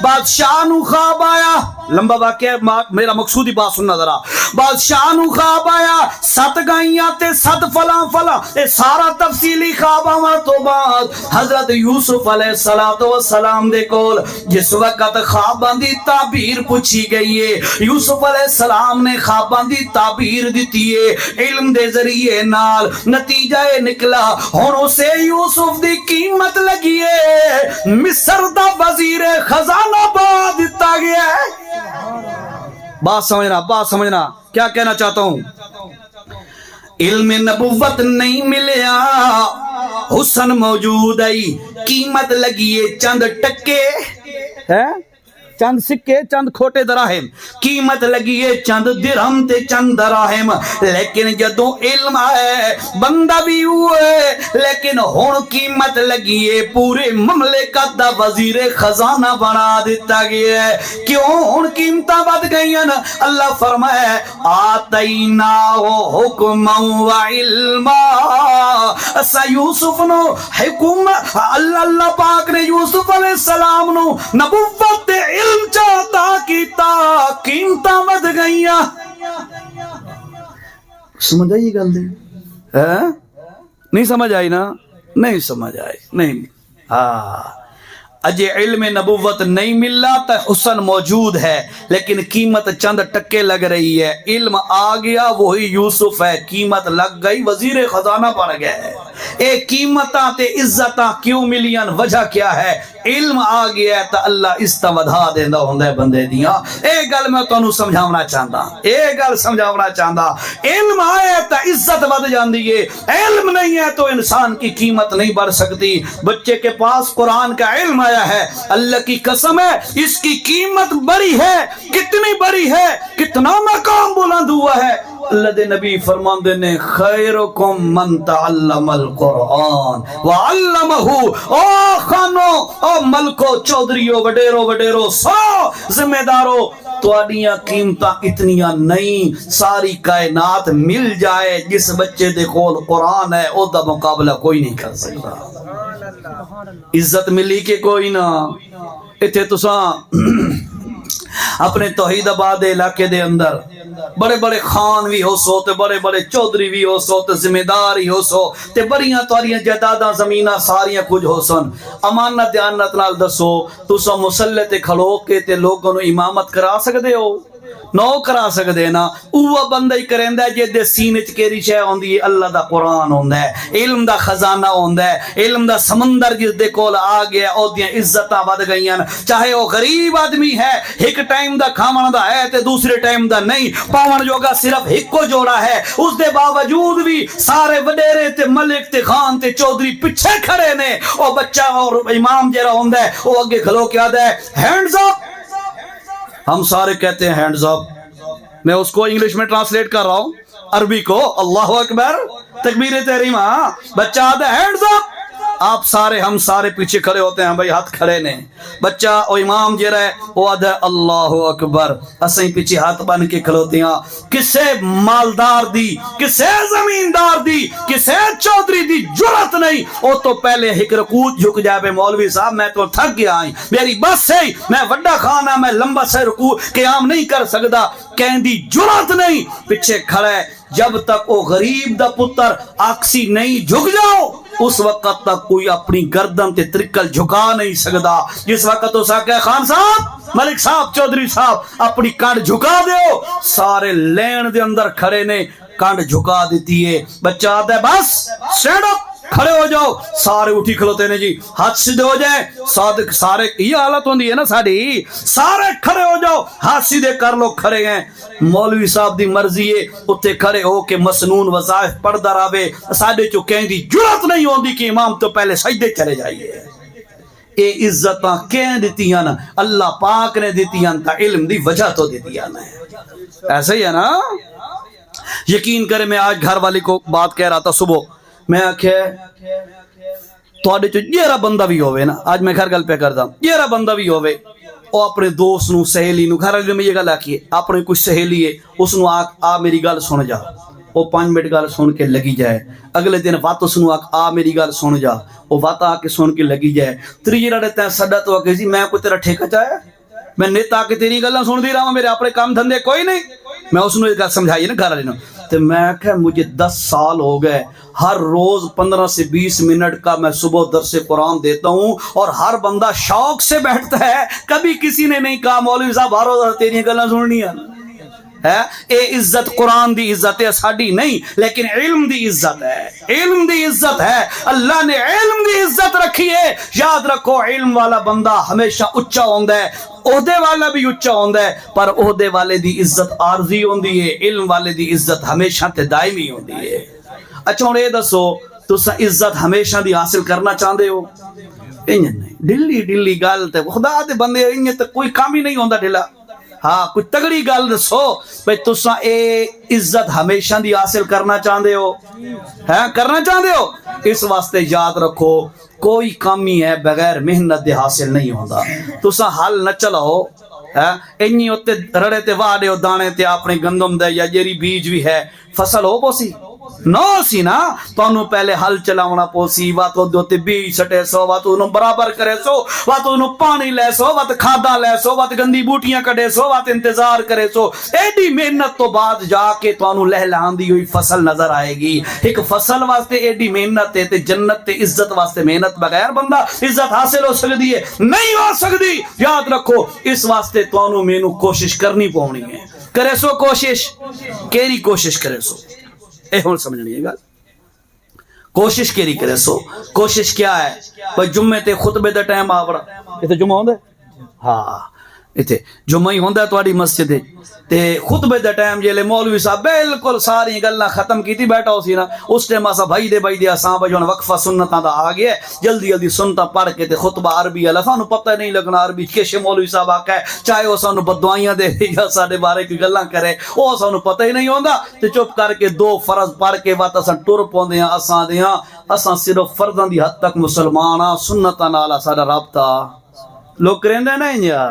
بادشاہ نو خواب آیا. لمبا واقعہ, میرا مقصودی بات سننا ذرا. بادشاہ نو خواب آیا 7 گائیاں تے 7 فلاں فلاں, اے سارا تفصیلی خواب آن تو بعد حضرت یوسف علیہ السلام دے کول جس وقت خواباں دی تعبیر پوچھی گئی ہے, یوسف علیہ السلام نے خواباں دی تعبیر دیتی ہے علم دے ذریعے نال. نتیجہ نکلا ہن اسے یوسف دی قیمت لگی ہے مصر دا وزیر خزانہ بنا دیتا گیا ہے. بات سمجھنا کیا کہنا چاہتا ہوں. علم نبوت نہیں ملیا, حسن موجود ہے, قیمت لگی ہے چند ٹکے, چند سکے, چند کھوٹے دراہم, قیمت لگی ہے چند درہم تے چند دراہم. لیکن جدوں علم ہے بندہ بھی ہوئے, لیکن ہن قیمت لگی ہے پورے مملکت دا وزیر خزانہ بنا دیتا گیا ہے. کیوں ہن قیمتاں ود گئیاں؟ اللہ فرمایا آتیناہ حکما وعلما. اسا یوسف نو حکم, اللہ پاک نے یوسف علیہ السلام نو نبوت تے علم چاہتا کیتا, قیمتاں ود گئیاں. سمجھ آئی گل دی؟ نہیں سمجھ آئی نا؟ نہیں سمجھ آئی نہیں. اجے علم نبوت نہیں ملا تو حسن موجود ہے لیکن قیمت چند ٹکے لگ رہی ہے. علم آ گیا وہی یوسف ہے, قیمت لگ گئی وزیر خزانہ بن گیا ہے. اے قیمتاں تے عزتاں کیوں ملیاں, وجہ کیا ہے؟ علم آ گیا ہے تو اللہ اس تا ودھا دیندا ہوندا ہے بندے دیاں. اے گل میں تانوں سمجھاونا چاہندا, علم آئے تو عزت ود جاندی ہے, علم نہیں ہے تو انسان کی قیمت نہیں بڑھ سکتی. بچے کے پاس قرآن کا علم آیا ہے, اللہ کی قسم ہے اس کی قیمت بڑی ہے. کتنی بڑی ہے, کتنا مقام بلند ہوا ہے. اللہ دے نبی فرماندے نے خیرکم من تعلم القرآن وعلمہ. او خانو, او ملکو, چودریو, وڈیرو, سو ذمہ دارو, تواڈیاں قیمتاں اتنیاں نہیں. ساری کائنات مل جائے جس بچے دے کول قرآن ہے او دا مقابلہ کوئی نہیں کر سکتا. عزت ملی کہ کوئی نہ. اتھے تساں اپنے توحید آباد علاقے دے اندر بڑے بڑے خان بھی ہو سو تے بڑے بڑے چودھری بھی ہو سو تے ذمہ دار ہی ہو سو تے بڑیاں تواریاں جائیداداں زمیناں ساریاں کچھ ہو سن. امانت دیانت نال دسو تساں مصلی تے کھڑو کے تے لوگوں نو امامت کرا سکدے ہو؟ نو کرا سکدے نا. اوہ بندہ ہی کریندا ہے جے دے سینے چ کیڑی شے ہوندی ہے, اللہ دا قرآن ہوندا ہے, علم دا خزانہ ہوندا ہے, علم دا سمندر جس دے کول آ گیا اودیاں عزتاں ود گئیاں. چاہے وہ غریب آدمی ہے, ایک ٹائم دا کھاون دا ہے تے دوسرے ٹائم دا نہیں, پاون جوگا صرف ایکو جوڑا ہے, اس دے باوجود بھی سارے وڈیرے تے ملک تے خان تے چودھری پیچھے کھڑے نے. او بچہ اور امام جڑا ہوندا ہے وہ اگے کھلو کے آدا ہے ہینڈز اپ. ہم سارے کہتے ہیں ہینڈز اپ, میں اس کو انگلش میں ٹرانسلیٹ کر رہا ہوں، عربی کو، اللہ اکبر، تکبیر تحریمہ، بچہ آدھا ہینڈز اپ، آپ سارے ہم سارے پیچھے کھڑے ہوتے ہیں بھائی، ہاتھ کھڑے نے، بچہ او امام جی رہے وہ آدھا اللہ اکبر، اسیں پیچھے ہاتھ بن کے کھلوتے ہیں، کسے مالدار دی، کسے زمیندار دی، کسے چودھری دی جرت نہیں، وہ تو پہلے ایک رکوع جھک جائے بے مولوی صاحب میں تو تھک گیا ہوں، میری بس ہے، میں وڈا خانہ، میں لمبا سے رکوع قیام نہیں کر سکتا، کہیں دی جرت نہیں، پیچھے کھڑے، جب تک وہ غریب دا پتر آکسی نہیں جھک جاؤ اس وقت تک کوئی اپنی گردن تے ترکل جھکا نہیں سکتا، جس وقت تو ساکہ خان صاحب، ملک صاحب، چودھری صاحب اپنی کانڈ جھکا دیو، سارے لین دے اندر کھڑے نے، کانڈ جھکا دیتی ہے، بچہ آتا ہے بس سٹینڈ اپ، کھڑے ہو جاؤ، سارے اٹھی کھلوتے نے جی، ہاتھ سیدھے ہو جائے، سارے یہ حالت ہوندی ہے نا ساری، سارے کھڑے ہو جاؤ، ہاتھ سیدھے کر لو، کھڑے ہیں، مولوی صاحب دی مرضی ہے اتنے کھڑے ہو کے مسنون وظائف پڑھدا رہے، ساڈے چو کہیں دی جرت نہیں ہوندی کہ امام تو پہلے سجدے چلے جائیے۔ اے عزتاں کہیں دیتی ہیں نا اللہ پاک نے دیتی ہیں، تا علم دی وجہ تو دیتی ہیں نا، ایسا ہی ہے نا۔ یقین کرے میں آج گھر والی کو بات کہہ رہا تھا صبح، میں آکھے تھوڑے چو جیرا بندہ بھی ہوئے نا، آج میں گھر گل پہ کرتا ہوں، جیرا بندہ بھی ہوئے، وہ اپنے دوست نو سہیلی نو، گھر والے میں یہ گل آکھیے، اپنے کچھ سہیلی ہے اس نو آ میری گل سن جا، وہ 5 منٹ گل سن کے لگی جائے، اگلے دن وات اس نو آ میری گل سن جا، وہ وات آ کے سن کے لگی جائے، تیجے رہتا ہے سڈا تو آکے جی میں کوئی تیرا ٹھیکہ چاہیا، میں نیت آ کے تیری گلاں سن دی رہا ہوں، میرے اپنے کام دھندے کوئی نہیں، میں اس نے گل سمجھائی نا گھر والے نو، تو میں کہ مجھے 10 سال ہو گئے، ہر روز 15 سے 20 منٹ کا میں صبح درس قرآن دیتا ہوں، اور ہر بندہ شوق سے بیٹھتا ہے، کبھی کسی نے نہیں کہا مولوی صاحب ہر روز تیری گلاں سننی ہے، اے عزت قرآن دی عزت ہے ساڈی نہیں، لیکن علم دی عزت ہے، علم دی عزت ہے، اللہ نے علم دی عزت رکھی ہے، یاد رکھو علم والا بندہ ہمیشہ اچا ہوندا ہے، عہدے والا بھی اچا ہوندا ہے، پر عہدے والے دی عزت عارضی ہوندی ہے، علم والے دی عزت ہمیشہ تے دائمی ہوندی ہے۔ اچھا ہن اے دسو تساں عزت ہمیشہ دی حاصل کرنا چاہندے ہو؟ انج نہیں، ڈلی ڈلی گل تے خدا دے بندے انج تے کوئی کام ہی نہیں ہوندا ڈھلا، ہاں کوئی تگڑی گل دسو بھئی تساں اے عزت ہمیشہ دی حاصل کرنا چاہندے ہو؟ ہے کرنا چاہندے ہو؟ اس واسطے یاد رکھو کوئی کامی ہے بغیر محنت دے حاصل نہیں ہوندا، تساں حل نہ چلاؤ، اینی ہوتے رڑے تے واڑے ہو دانے تے اپنے گندم دے یا جیری بیج بھی ہے فصل ہو پوسی نو سی نا، تو پہلے ہل چلاونا پوسی، وا تو دوتے بیج سٹے سو، وا تو برابر کرے سو، وا تو پانی لے سو، وا تو کھادا لے سو، وا تو گندی بوٹیاں کڈے سو، وا تو انتظار کرے سو، ایڈی محنت تو بعد جا کے تو لہلاندی ہوئی فصل نظر آئے گی۔ ایک فصل واسطے ایڈی محنت ہے تے جنت تے عزت واسطے محنت بغیر بندہ عزت حاصل ہو سکتی ہے؟ نہیں ہو سکتی، یاد رکھو اس واسطے تو مینوں کوشش کرنی پونی ہے، کرے سو کوشش، کیری کوشش کرے سو، اے ہون سمجھنی ہے گل، کوشش کیری کرے سو، کوشش کیا ہے بھئی جمعے تے خطبے دا ٹائم آ بڑا، ایتھے جمعہ ہوندا ہے؟ ہاں ایتھے جمعہ ہی ہوندا ہے تواڈی مسجد تے خطبے دا ٹائم جیلے مولوی صاحب بالکل ساری گلاں ختم کیتی بیٹھا ہو سی نا، اس ٹائم اسا بھائی دے اساں بجون وقفہ سنتاں دا آ گیا، جلدی جلدی سنتا پڑھ کے تے خطبہ عربی والا سانو پتہ نہیں لگنا عربی کیسے مولوی صاحب آکھے، چاہے وہ سانو بددعائیاں دے یا ساڈے بارے کی گلاں کرے، او سانو پتہ ہی نہیں ہوندا، تے چپ کر کے 2 فرض پڑھ کے وات اساں ٹر پوندے ہاں، اساں دیاں اساں صرف فرضاں دی حد تک مسلمان ہاں، سنتاں نال ساڈا رابطہ، لوگ کریندے نا انجا،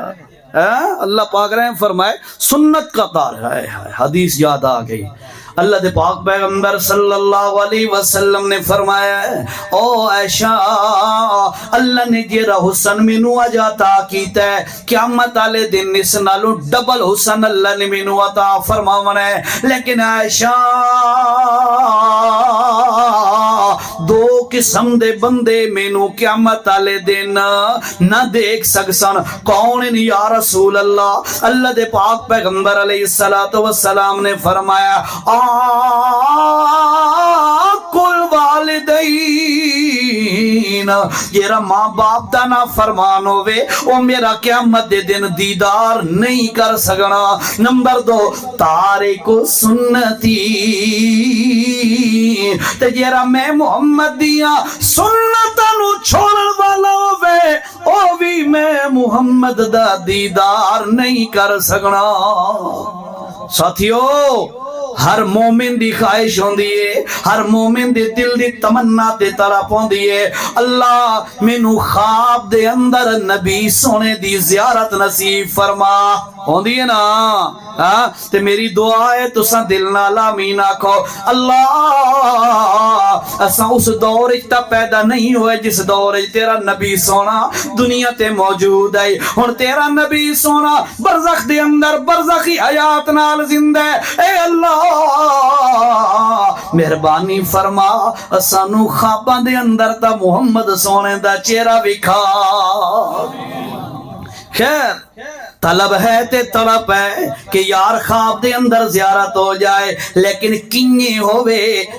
اللہ پاک رحم فرمائے سنت کا تار ہے، حدیث یاد آ گئی، اللہ دے پاک پیغمبر صلی اللہ علیہ وسلم نے فرمایا او عائشہ اللہ نے جیرا حسن مینوں عطا کیتا ہے قیامت والے دن اس نالوں ڈبل حسن اللہ نے مینوں عطا فرماونا ہے، لیکن عائشہ 2 قسم دے بندے مینوں قیامت والے دن نہ دیکھ سکسن، کون ہیں یا رسول اللہ؟ اللہ دے پاک پیغمبر علیہ السلام نے فرمایا کل والدین، جیرا ماں باپ دا نا فرمان ہوئے او میرا قیامت دے دن دیدار نہیں کر سکنا۔ نمبر 2 تارک سنتی، تے جیرا میں محمد دیاں سنتاں نو چھوڑن والا ہوئے او بھی میں محمد دا دیدار نہیں کر سکنا۔ ساتھیو ہر مومن دی خواہش ہوندی ہے، ہر مومن دے دل دی تمنا تے طلب ہوندی ہے، اللہ مینوں خواب دے اندر نبی سونے دی زیارت نصیب فرما، ہوندی ہے نا؟ ہاں تے میری دعا ہے تساں دل نال آمین آکھو، اللہ اساں اس دور وچ تا پیدا نہیں ہوئے جس دور وچ تیرا نبی سونا دنیا تے موجود ہے، ہن تیرا نبی سونا برزخ دے اندر برزخی حیات نال زندہ ہے، اے اللہ مہربانی فرما سانو خواباں دے اندر تا محمد سونے دا چہرہ وکھا۔ خیر طلب ہے تے طلب ہے کہ یار خواب دے اندر زیارت ہو جائے، لیکن کنیے ہوئے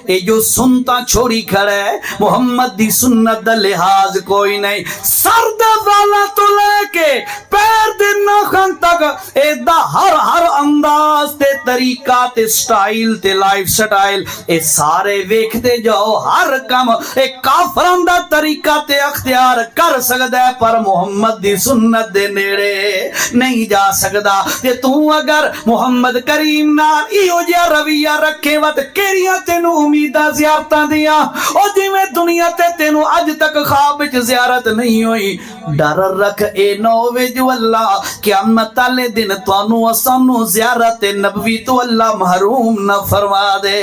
اے جو سنتا چھوڑی کھڑے محمد دی سنت دا لحاظ کوئی نہیں، سر دا والا تو لے کے پیر دے ناخن تک اے دا ہر انداز تے طریقہ تے سٹائل تے لائف سٹائل اے سارے ویکھتے جاؤ، ہر کم اے کافران دا طریقہ تے اختیار کر سکدا ہے پر محمد دی سنت دے نیڑے نہیں جا سکدا۔ تے تو اگر محمد کریم نال ایو جیا رویہ رکھے وت کیڑیاں تینوں امیداں زیارتاں دیاں، او جویں دنیا تے تینوں اج تک خواب وچ زیارت نہیں ہوئی، ڈر رکھ اے نہ ہوے جو اللہ قیامت والے دن تانوں اسانوں زیارت نبوی تو اللہ محروم نہ فرما دے۔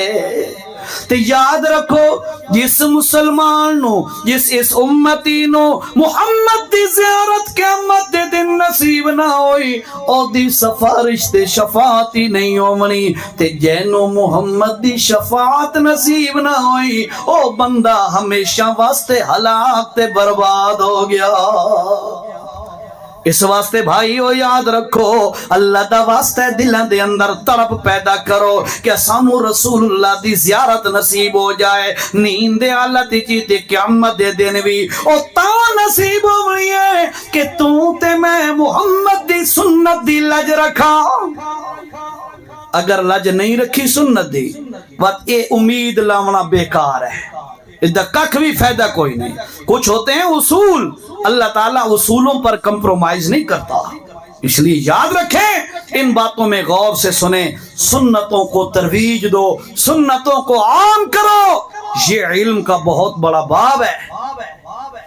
تے یاد رکھو جس مسلمان نو جس اس امتی نو محمد دی زیارت قیامت دے دن نصیب نہ ہوئی او دی سفارش تے شفاعت ہی نہیں ہونی، تے جینو محمد دی شفاعت نصیب نہ ہوئی او بندہ ہمیشہ واسطے ہلاک تے برباد ہو گیا۔ اس واسطے بھائیو یاد رکھو اللہ دا واسطے دلاں دے اندر طلب پیدا کرو کہ سانو رسول اللہ دی زیارت نصیب ہو جائے، نیند دے حالت چی تے قیامت دے دن بھی او تا نصیب ہونی ہے کہ تو تے میں محمد دی سنت دی لج رکھا۔ اگر لج نہیں رکھی سنت دی وقت اے امید لاونا بیکار ہے، ادھا ککھ بھی فائدہ کوئی نہیں۔ کچھ ہوتے ہیں اصول، اللہ تعالیٰ اصولوں پر کمپرومائز نہیں کرتا، اس لیے یاد رکھیں ان باتوں میں غور سے سنیں، سنتوں کو ترویج دو، سنتوں کو عام کرو، یہ علم کا بہت بڑا باب ہے،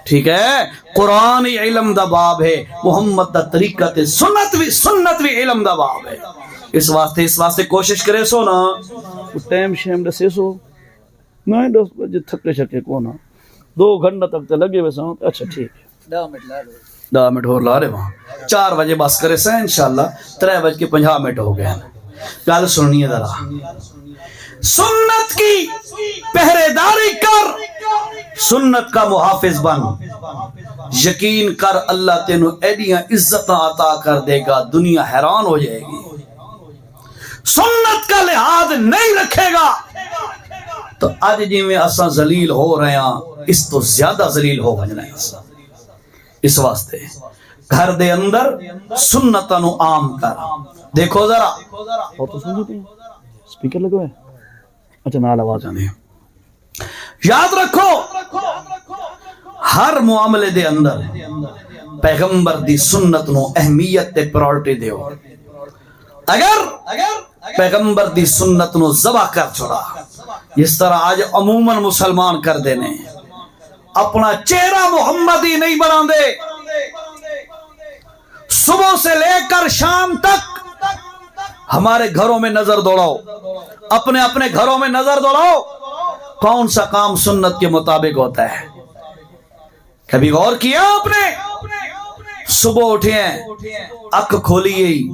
ٹھیک ہے؟ قرآن علم دا باب ہے، محمد دا طریقہ تے سنت بھی علم دا باب ہے۔ اس واسطے کوشش کرے سو نا ٹائم شیم دسے سو نہیں 10 بجے تھکے شکے کو نا 2 گھنٹہ تک تے لگے ویسا، اچھا ٹھیک ہے 10 منٹ اور لا رہے وہاں 4 بجے بس کرے سا انشاءاللہ 3:50 ہو گئے ہیں۔ گل سننی ہے ذرا، سنت کی پہرے داری کر، سنت کا محافظ بن، یقین کر اللہ تینوں ایڈیاں عزتاں عطا کر دے گا، دنیا حیران ہو جائے گی۔ سنت کا لحاظ نہیں رکھے گا تو آج جی میں اساں ذلیل ہو رہے ہیں، اس تو زیادہ ذلیل ہو بجنا ہے۔ اس واسطے گھر دے اندر سنتاں نو عام کر، دیکھو ذرا اور تو سنتے ہیں سپیکر لگا ہے، اچھا نال آواز آنے، یاد رکھو ہر معاملے دے اندر پیغمبر دی سنت نو اہمیت تے پرائورٹی دیو۔ اگر پیغمبر دی سنت نو ذبح کر چھوڑا، جس طرح آج عموماً مسلمان کر دینے، اپنا چہرہ محمدی نہیں بنا دے، صبح سے لے کر شام تک ہمارے گھروں میں نظر دوڑاؤ، اپنے گھروں میں نظر دوڑاؤ، کون سا کام سنت کے مطابق ہوتا ہے؟ کبھی غور کیا آپ نے؟ صبح اٹھے ہیں، اکھ کھولی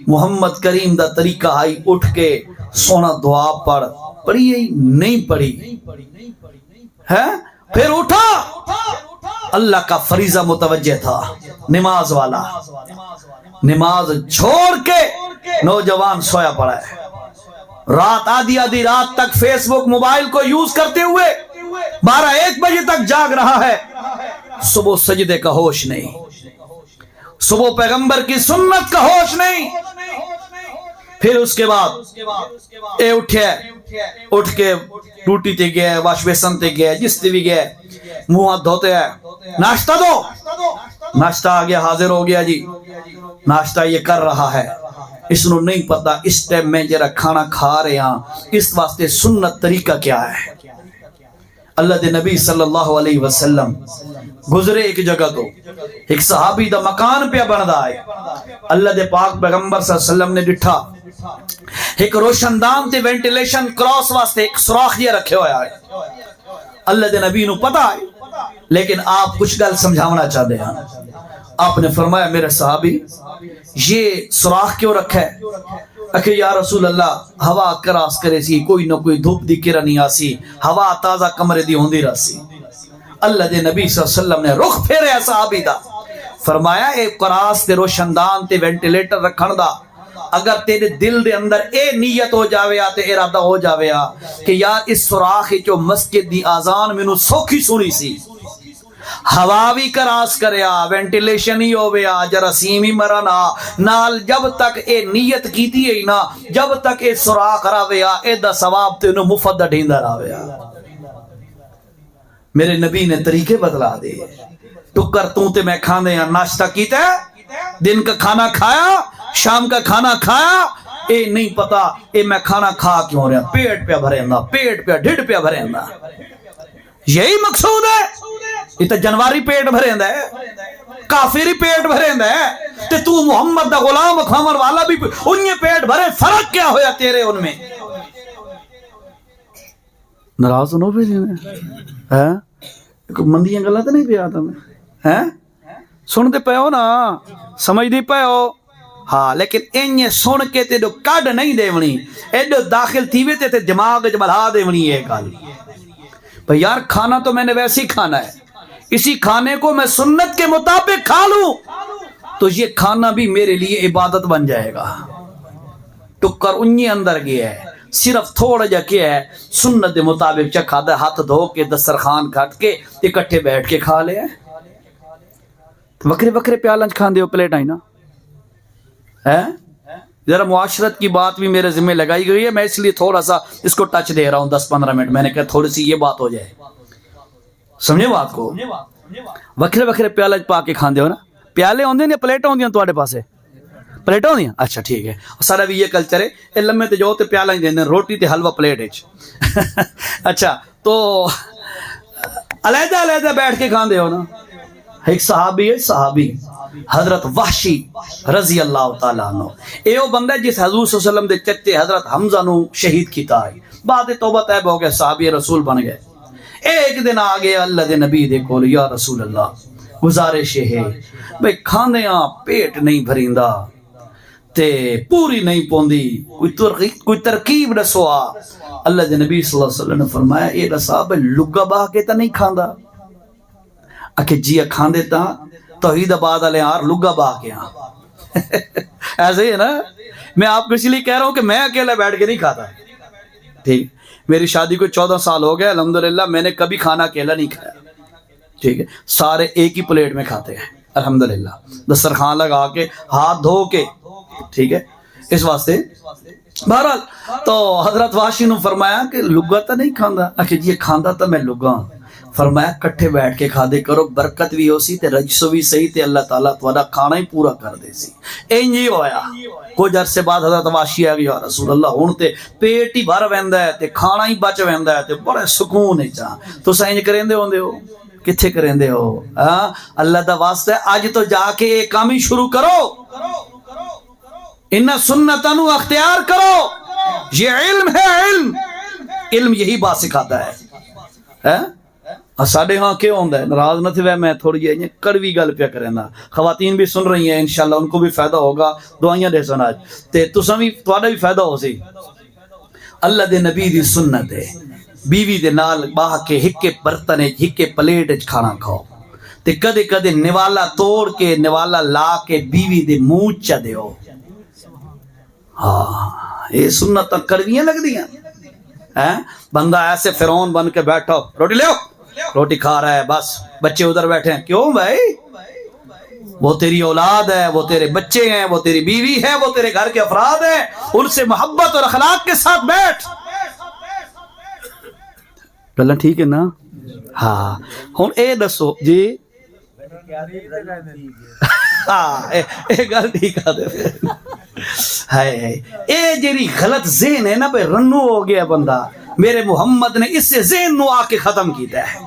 محمد کریم دا طریقہ آئی، اٹھ کے سونا دعا پڑھی نہیں پڑھی ہے، پھر اٹھا اللہ کا فریضہ متوجہ تھا، نماز والا، نماز چھوڑ کے نوجوان سویا پڑا ہے، رات آدھی رات تک فیس بک موبائل کو یوز کرتے ہوئے 12-1 بجے تک جاگ رہا ہے، صبح سجدے کا ہوش نہیں، صبح پیغمبر کی سنت کا ہوش نہیں۔ پھر اس کے بعد اے اٹھ کے ٹوٹی تے گئے، واش بیسن تے گئے، جس تے بھی گئے، منہ ہاتھ دھوتے ہیں، ناشتہ دو، ناشتہ آ گیا، حاضر ہو گیا جی، ناشتہ یہ کر رہا ہے، اس نو نہیں پتا اس ٹائم میں جرا کھانا کھا رہے ہاں اس واسطے سنت طریقہ کیا ہے۔ اللہ دے نبی صلی اللہ علیہ وسلم گزرے ایک جگہ تو ایک صحابی دا مکان پہ بندا ہے، اللہ دے پاک پیغمبر صلی اللہ علیہ وسلم نے ڈٹھا ایک روشن دان تے وینٹیلیشن کراس واسطے ایک سوراخ یہ رکھے ہوا ہے۔ اللہ دے نبی نو پتا ہے لیکن آپ کچھ گل سمجھاونا چاہتے ہیں۔ آپ نے فرمایا میرے صحابی یہ سوراخ کیوں رکھا ہے؟ کہ یا رسول اللہ ہوا کراس کرے سی کوئی نہ کوئی دھوپ دی کرنی آسی ہوا تازہ کمرے دی ہوندی رسی۔ اللہ دے نبی صلی اللہ علیہ وسلم نے رخ پھیریا صحابی دا، فرمایا اے کراس تے روشن دان تے وینٹیلیٹر رکھن دا اگر تیرے دل دے اندر اے نیت ہو جاوے تے ارادہ ہو جاوے کہ یار اس سوراخ جو مسجد دی آزان مینوں سوکھی سنی سی ہوا بھی کراس کریا وینٹیلیشن ہی ہویا جراثیم ہی مرنا نال جب تک اے نیت کیتی ہے نا جب تک اے سوراخ راویا اے دا ثواب تینوں مفت ڈھیندا راویا۔ میرے نبی نے طریقے بدلا دے، ٹکر تو تے میں کھاندے ہیں ناشتہ کیتا ہے دن کا کھانا کھایا شام کا کھانا کھایا اے نہیں پتا اے میں کھانا کھا کیوں رہا پیٹ پہ بھریندا پیٹ پہ ڈھڈ پہ بھریندا یہی مقصود ہے۔ یہ تو جنواری پیٹ بھریندا ہے کافری پیٹ بھریندا ہے تے تو محمد دا غلام کھامر والا بھی انہیں پیٹ بھرے فرق کیا ہویا تیرے ان میں؟ ناراض نو بھی ہیں مندیاں گلاں تے نہیں پیا تمہیں ہیں سنتے پے ہو نا سمجھ دی پے ہو ہاں لیکن انہیں سن کے تے کڈ نہیں دیونی ایڈو داخل تھی وے تے دماغ وچ بلا دیونی یہ گل بھئی یار کھانا تو میں نے ویسے ہی کھانا ہے اسی کھانے کو میں سنت کے مطابق کھا لوں تو یہ کھانا بھی میرے لیے عبادت بن جائے گا۔ ٹکر انہیں اندر گیا ہے صرف تھوڑا جا کیا ہے سنت کے مطابق چکھا دے ہاتھ دھو کے دسترخوان کھٹ کے اکٹھے بیٹھ کے کھا لے وکرے وکرے پیالنچ کھان دے ہو پلیٹ آئی نا ذرا معاشرت کی بات بھی میرے ذمہ لگائی گئی ہے میں اس لیے تھوڑا سا اس کو ٹچ دے رہا ہوں 10-15 منٹ میں نے کہا تھوڑی سی یہ بات ہو جائے سمجھے بات کو۔ وکرے وکرے پیالے پا کے کھاندے ہو نا پیالے ہوندے نے پلیٹاں ہوندیاں تواڈے پاسے پلیٹاں ہوندیاں اچھا ٹھیک ہے سارا بھی یہ کلچر ہے اے لمے تے جو تے پیالہ ہی دیندے روٹی تے حلوہ پلیٹ وچ اچھا تو علیحدہ علیحدہ بیٹھ کے کھاندے ہو نا۔ ایک صحابی ہے صحابی حضرت وحشی رضی اللہ تعالیٰ عنہ اے وہ بندہ جس حضور صلی اللہ علیہ وسلم دے چچے حضرت حمزہ نو شہید کیتا ہے بعد توبہ طیب ہو گئے صحابی رسول بن گئے۔ ایک دن آگے اللہ دے نبی دے کول یا رسول اللہ گزارش ہے بھئی کھانے ہاں پیٹ نہیں بھریندا تے پوری نہیں پوندی کوئی ترکیب دسو آ۔ اللہ دے نبی صلی اللہ علیہ وسلم نے فرمایا اے صاحب لگا باہ کے تا نہیں کھاندا اکھے جی کھاندے تا توحید آباد والے یار لگا باہ کے ہاں ایسے ہی ہے نا میں آپ کو اس لیے کہہ رہا ہوں کہ میں اکیلے بیٹھ کے نہیں کھاتا ٹھیک میری شادی کو 14 سال ہو گئے الحمدللہ میں نے کبھی کھانا اکیلا نہیں کھایا ٹھیک ہے سارے ایک ہی پلیٹ میں کھاتے ہیں الحمدللہ دسترخوان لگا کے ہاتھ دھو کے ٹھیک ہے اس واسطے بہرحال تو حضرت واشی نے فرمایا کہ لگا تو نہیں کھاندا اکھے جی کھاندا تو میں لگا فرمایا کٹھے بیٹھ کے کھا دے کرو برکت بھی ہو سی تے رجسو بھی صحیح تے اللہ تعالیٰ تہاڈا کھانا ہی پورا کر دے سی انج ہی ہویا۔ کچھ عرصے بعد حضرت واشی آ گیا رسول اللہ ہن تے پیٹ ہی بھر ویندا ہے تے کھانا ہی بچ ویندا ہے تے بڑے سکون وچ تساں انج کریندے ہوندے ہو کتھے کریندے ہو ہاں اللہ دا واسطہ اج تو جا کے یہ کام ہی شروع کرو ان سنتاں نو اختیار کرو یہ علم ہے علم یہی بات سکھاتا ہے ساڈے ہاں کیوں ہوندا ہے ناراض نہ تھے میں تھوڑی جی کڑوی گل پیا کرنا خواتین بھی سن رہی ہیں انشاءاللہ ان کو بھی فائدہ ہوگا دعائیاں دے سن آج تے تساں بھی تہاڈا بھی فائدہ ہو سی۔ اللہ دے نبی دی سنت ہے بیوی دے نال باہ کے ہکے برتن ہکے پلیٹ وچ کھانا کھاؤ تے کدے کدے نوالا توڑ کے نوالا لا کے بیوی دے منہ چ دیو ہاں یہ سنتاں کڑویاں لگدیاں بندہ ایسے فرعون بن کے بیٹھا روٹی لے روٹی کھا رہا ہے بس بچے ادھر بیٹھے ہیں کیوں بھائی وہ تیری اولاد ہے وہ تیرے بچے ہیں وہ تیری بیوی ہے وہ تیرے گھر کے افراد ہیں ان سے محبت اور اخلاق کے ساتھ بیٹھ گلاں ٹھیک ہے نا ہاں ہن اے دسو جی ہاں اے گل ٹھیک ہے ہے اے جیری غلط ذہن ہے نا بھائی رنو ہو گیا بندہ میرے محمد نے اس سے ذہن نو آ کے ختم کیتا ہے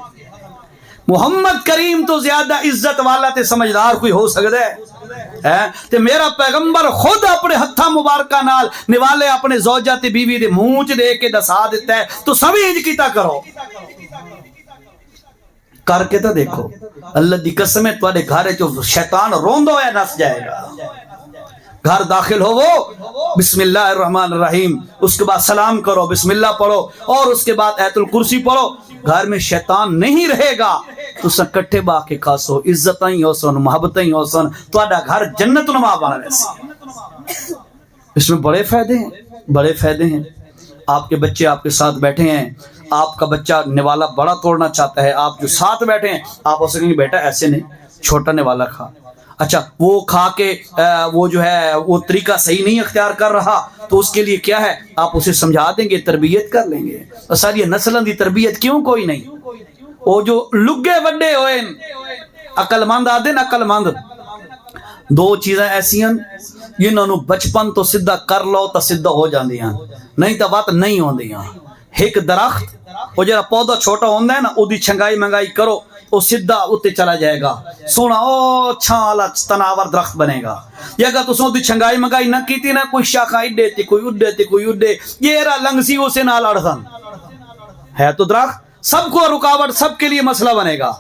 محمد کریم تو زیادہ عزت والا تے سمجھدار کوئی ہو سکتا ہے تے میرا پیغمبر خود اپنے ہتھا مبارکہ نال نوالے اپنے زوجہ تے بیوی دے مونچ دے کے دسا دیتا ہے تو سبھی انج کیتا کرو کر کے تو دیکھو اللہ دی قسم ہے تواڈے گھر جو شیطان روندہ ہویا نس جائے گا گھر داخل ہو وہ بسم اللہ الرحمن الرحیم اس کے بعد سلام کرو بسم اللہ پڑھو اور اس کے بعد آیت الکرسی پڑھو گھر میں شیطان نہیں رہے گا تو کٹھے با کے کھاسو عزت ہی ہو سن محبت ہی ہو سن تواڈا گھر جنت نما بن ویسے اس میں بڑے فائدے ہیں آپ کے بچے آپ کے ساتھ بیٹھے ہیں آپ کا بچہ نوالا بڑا توڑنا چاہتا ہے آپ جو ساتھ بیٹھے ہیں آپ اسے کہیں بیٹا ایسے نہیں چھوٹا نوالا کھا اچھا وہ کھا کے وہ جو ہے وہ طریقہ صحیح نہیں اختیار کر رہا تو اس کے لیے کیا ہے آپ اسے سمجھا دیں گے تربیت کر لیں گے اور ساری نسلوں دی تربیت کیوں کوئی نہیں وہ جو لگے وڈے ہوئے عقل مند آدھے نا عقل مند دو چیزیں ایسی ہیں جنہوں نے بچپن تو سیدھا کر لو تو سیدھا ہو جاندی ہیں نہیں تو بات نہیں ہوندی ہیں ایک درخت وہ جرا پودا چھوٹا ہوندہ ہے نا وہ دی چھنگائی منگائی کرو وہ سیدھا اتے چلا جائے گا سونا او چھان والا تناور درخت بنے گا یہ اگر تو سو دی چھنگائی منگائی نہ کیتی نا کوئی شاخہ اڈے تے کوئی اڈے تے کوئی اڈے یہ را لنگسی اسے نہ لڑسن ہے تو درخت سب کو رکاوٹ سب کے لیے مسئلہ بنے گا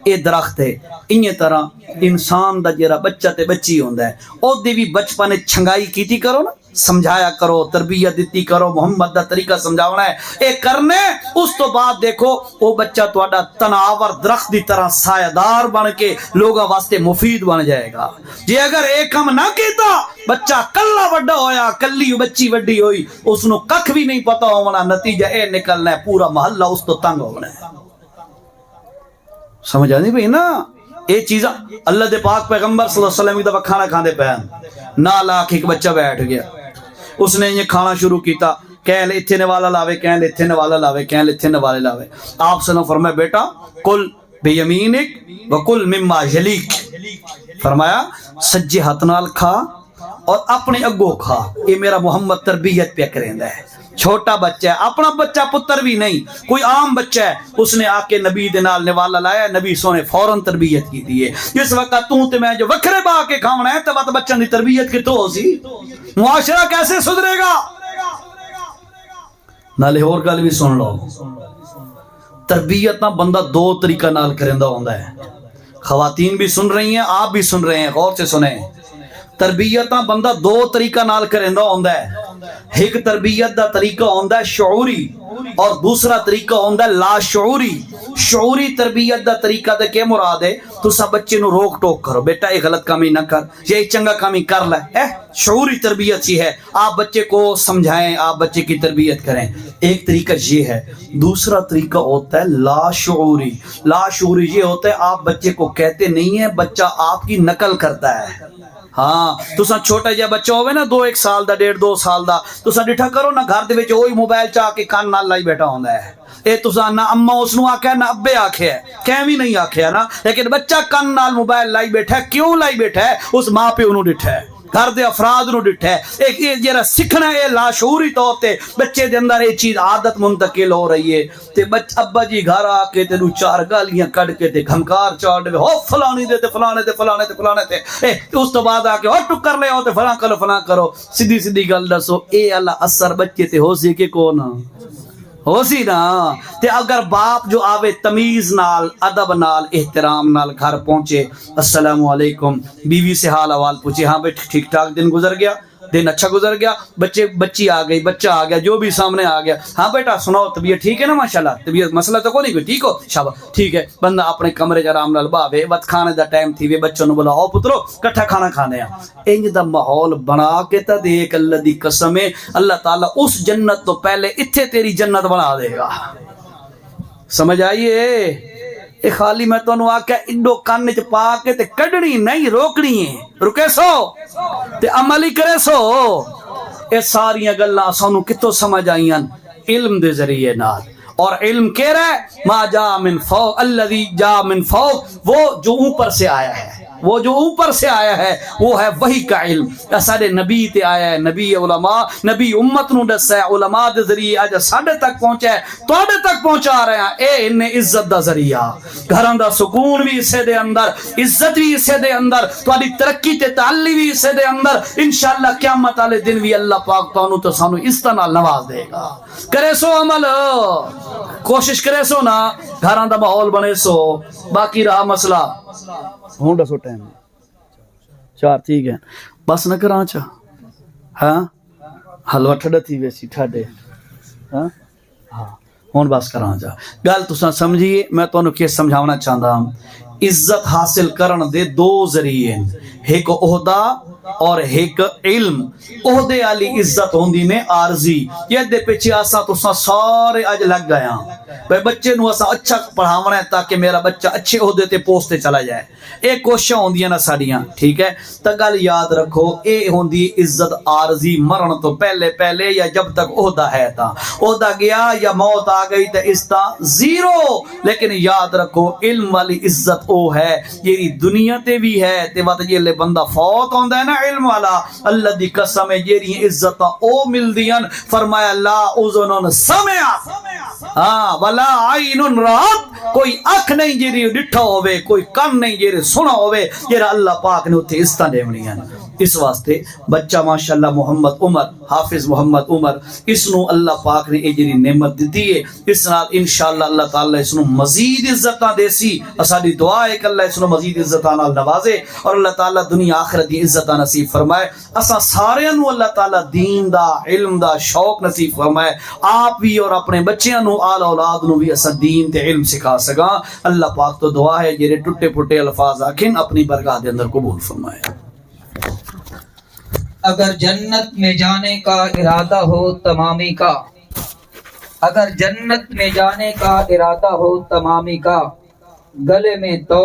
یہ درخت ہے انہی طرح انسان دا جرا بچہ تے بچی ہوندا ہے او دی بھی بچپن چھنگائی کیتی کرو نا سمجھایا کرو تربیت دیتی کرو محمد دا طریقہ سمجھاونا ہے اے کرنے اس تو بعد دیکھو وہ بچہ تواڈا تناور درخت دی طرح سایہ دار بن کے لوگاں واسطے مفید بن جائے گا جے اگر ایک کم نہ کیتا بچہ کلا وڈا ہویا کلی بچی وڈی ہوئی اس نو ککھ بھی نہیں پتا ہونا نتیجہ اے نکلنا ہے پورا محلہ اس تو تنگ ہونا ہے سمجھ آنی بھئی نا اے چیزاں اللہ دے پاک پیغمبر صلی اللہ علیہ وسلم کی دفعہ کھانا کھاندے پہن نالا ایک بچہ بیٹھ گیا اس نے یہ کھانا شروع کیتا کہل اتھے نوالا لاوے کہل اتھے نوالا لاوے کہل اتھے نوالے لاوے آپ سے نے فرمایا بیٹا کل بیمینک وکل مما یلیک فرمایا سجے ہاتھ نال کھا اور اپنے اگو کھا یہ میرا محمد تربیت پہ کریندا ہے چھوٹا بچہ ہے اپنا بچہ پتر بھی نہیں کوئی عام بچہ ہے اس نے آ کے نبی دے نال نوالا لایا نبی سونے فوراً تربیت کی دی ہے جس وقت تو تے میں جو وکھرے با کے کھاونا ہے تو بچوں دی تربیت کی تو ہو سی معاشرہ کیسے سدھرے گا نالے اور گل بھی سن لو تربیت نہ بندہ دو طریقہ نال کریندا ہوندا ہے خواتین بھی سن رہی ہیں آپ بھی سن رہے ہیں غور سے سنیں تربیت بندہ دو طریقہ نال کریندا ہوندا ہے ایک تربیت دا طریقہ ہوندا ہے شعوری اور دوسرا طریقہ ہوندا ہے لا شعوری شعوری تربیت دا طریقہ تے کیا مراد ہے تو سب بچے نو روک ٹوک کرو بیٹا یہ غلط کامی نہ کر یہ چنگا کامی کر لے شعوری تربیت ہی ہے آپ بچے کو سمجھائیں آپ بچے کی تربیت کریں ایک طریقہ یہ ہے دوسرا طریقہ ہوتا ہے لا شعوری لا شعوری یہ ہوتا ہے آپ بچے کو کہتے نہیں ہیں بچہ آپ کی نقل کرتا ہے ہاں تساں چھوٹا جہا بچہ ہوئے نا 2-1 سال دا 1.5-2 سال دا تساں ڈٹھا کرو نا گھر دے وچ وہی موبائل چا کے کان نال لائی بیٹھا ہوندا ہے اے تساں نہ اما اس نو آکھیا نہ ابے آکھیا کہیں بھی نہیں آکھیا نا لیکن بچہ کان نال موبائل لائی بیٹھا ہے کیوں لائی بیٹھا ہے اس ماں پیو نو ڈٹھا ہے گھر دے افراد نو ڈٹھا ہے ایک یہ جڑا سکھنا ہے لاشعوری طور تے بچے دے اندر یہ چیز عادت منتقل ہو رہی ہے تے ابا جی گھر آ کے تے نو 4 گالیاں کڈ کے تے گھمکار چاڑ دے ہو فلانی دے تے فلانے تے فلانے تے فلانے تے اس تو بعد آ کے او ٹکر لے او تے فلاں کرو سیدھی سیدھی گل دسو اے اللہ اثر بچے تے ہو سی کہ کون ہو سی نا تے اگر باپ جو آوے تمیز نال ادب نال احترام نال گھر پہنچے السلام علیکم بیوی سے حال احوال پوچھے ہاں بیٹھ ٹھیک ٹھاک دن گزر گیا دن اچھا گزر گیا بچی آ گئی بچہ آ گیا جو بھی سامنے آ گیا ہاں بیٹا سناؤ طبیعت ٹھیک ہے نا ماشاءاللہ طبیعت مسئلہ تو کوئی نہیں کوئی ٹھیک ہو شاباش ٹھیک ہے بندہ اپنے کمرے چ آرام نال باوے وقت کھانے دا ٹائم تھی وے بچوں نو بلاؤ پترو کٹھا کھانا کھانے ہیں انج دا ماحول بنا کے تا دیکھ اللہ دی قسم ہے اللہ تعالی اس جنت تو پہلے اتھے تیری جنت بنا دے گا سمجھ آئیے اے خالی میں تو آکھیا اڈو کان چ پا کے تے کڈنی نہیں روکنی ہے رکے سو تے عمل ہی کرے سو اے ساریاں گلاں سانو کتوں سمجھ آئیاں علم دے ذریعے نال اور علم کہہ رہا ہے ما جا من فوق الذی جا من فوق وہ جو اوپر سے آیا ہے وہ جو اوپر سے آیا ہے وہ ہے وہی کا علم سارے نبی تے آیا ہے نبی علماء نبی امت نو دسا ہے علماء دے ذریعے اج ساڈے تک پہنچا ہے تواڈے تک پہنچا رہے ہیں اے ان عزت دا ذریعہ گھراں دا سکون بھی اسے دے اندر عزت بھی اسے دے اندر تواڈی ترقی تے تعالی بھی اسے دے اندر انشاءاللہ قیامت والے دن بھی اللہ پاک تانوں تے سانو اس طرح نواز دے گا کرے سو عمل کوشش کرے سو نا گھراں دا ماحول بنے سو باقی رہا مسئلہ ہوں دسو ٹائم 4 ٹھیک ہے بس نہ کراں چا ہاں حلوہ ٹھڈا تھی ویسی ٹھاڈے ہاں ہاں ہوں بس کراں جا گل تساں سمجھیے میں تانوں کی سمجھاونا چاہندا ہوں عزت حاصل کرن دے 2 ذریعے ایک عہدہ اور ایک علم عہدے والی عزت ہوندی نے عارضی یہ دے پیچھے اساں تساں سارے اج لگ گئے ہاں بھئی بچے نو اساں اچھا پڑھاونا ہے تاکہ میرا بچہ اچھے عہدے تے پوسٹ تے چلا جائے اے کوششاں ہوندیاں نا ساڈیاں ٹھیک ہے تا گل یاد رکھو اے ہوندی عزت عارضی مرن تو پہلے یا جب تک عہدہ ہے تا عہدہ گیا یا موت آ گئی تے اس تا زیرو لیکن یاد رکھو علم والی عزت او ہے یہ دنیا تے بھی ہے تے وقت جے بندہ فوت ہوندا ہے نا علم والا اللہ دی قسم ہے جیڑی عزتاں او ملدیاں فرمایا لا اذن سمع ہاں ولا عین رات کوئی اکھ نہیں جیڑی ڈٹھا ہوے کوئی کان نہیں جیڑی سنا ہوے جیڑا اللہ پاک نے اوتھے عزتاں دیونیاں اس واسطے بچہ ماشاءاللہ محمد عمر حافظ محمد عمر اس نو اللہ پاک نے یہ جڑی نعمت دیتی ہے اس نال انشاءاللہ اللہ تعالی اس نو مزید عزتاں دیسی اساڈی دعا ہے کہ اللہ اس نو مزید عزتاں نال نوازے اور اللہ تعالی دنیا آخرت دی عزتاں نصیب فرمائے اساں سارے نو اللہ تعالی دین دا علم دا شوق نصیب فرمائے آپ بھی اور اپنے بچیاں نو آل اولاد نو بھی اساں دین تے علم سکھا سکاں اللہ پاک تو دعا ہے جڑے ٹٹے پھٹے الفاظ آکھن اپنی برگاہ دے اندر قبول فرمائے اگر جنت میں جانے کا ارادہ ہو تمامی کا اگر جنت میں جانے کا ارادہ ہو تمامی کا گلے میں تو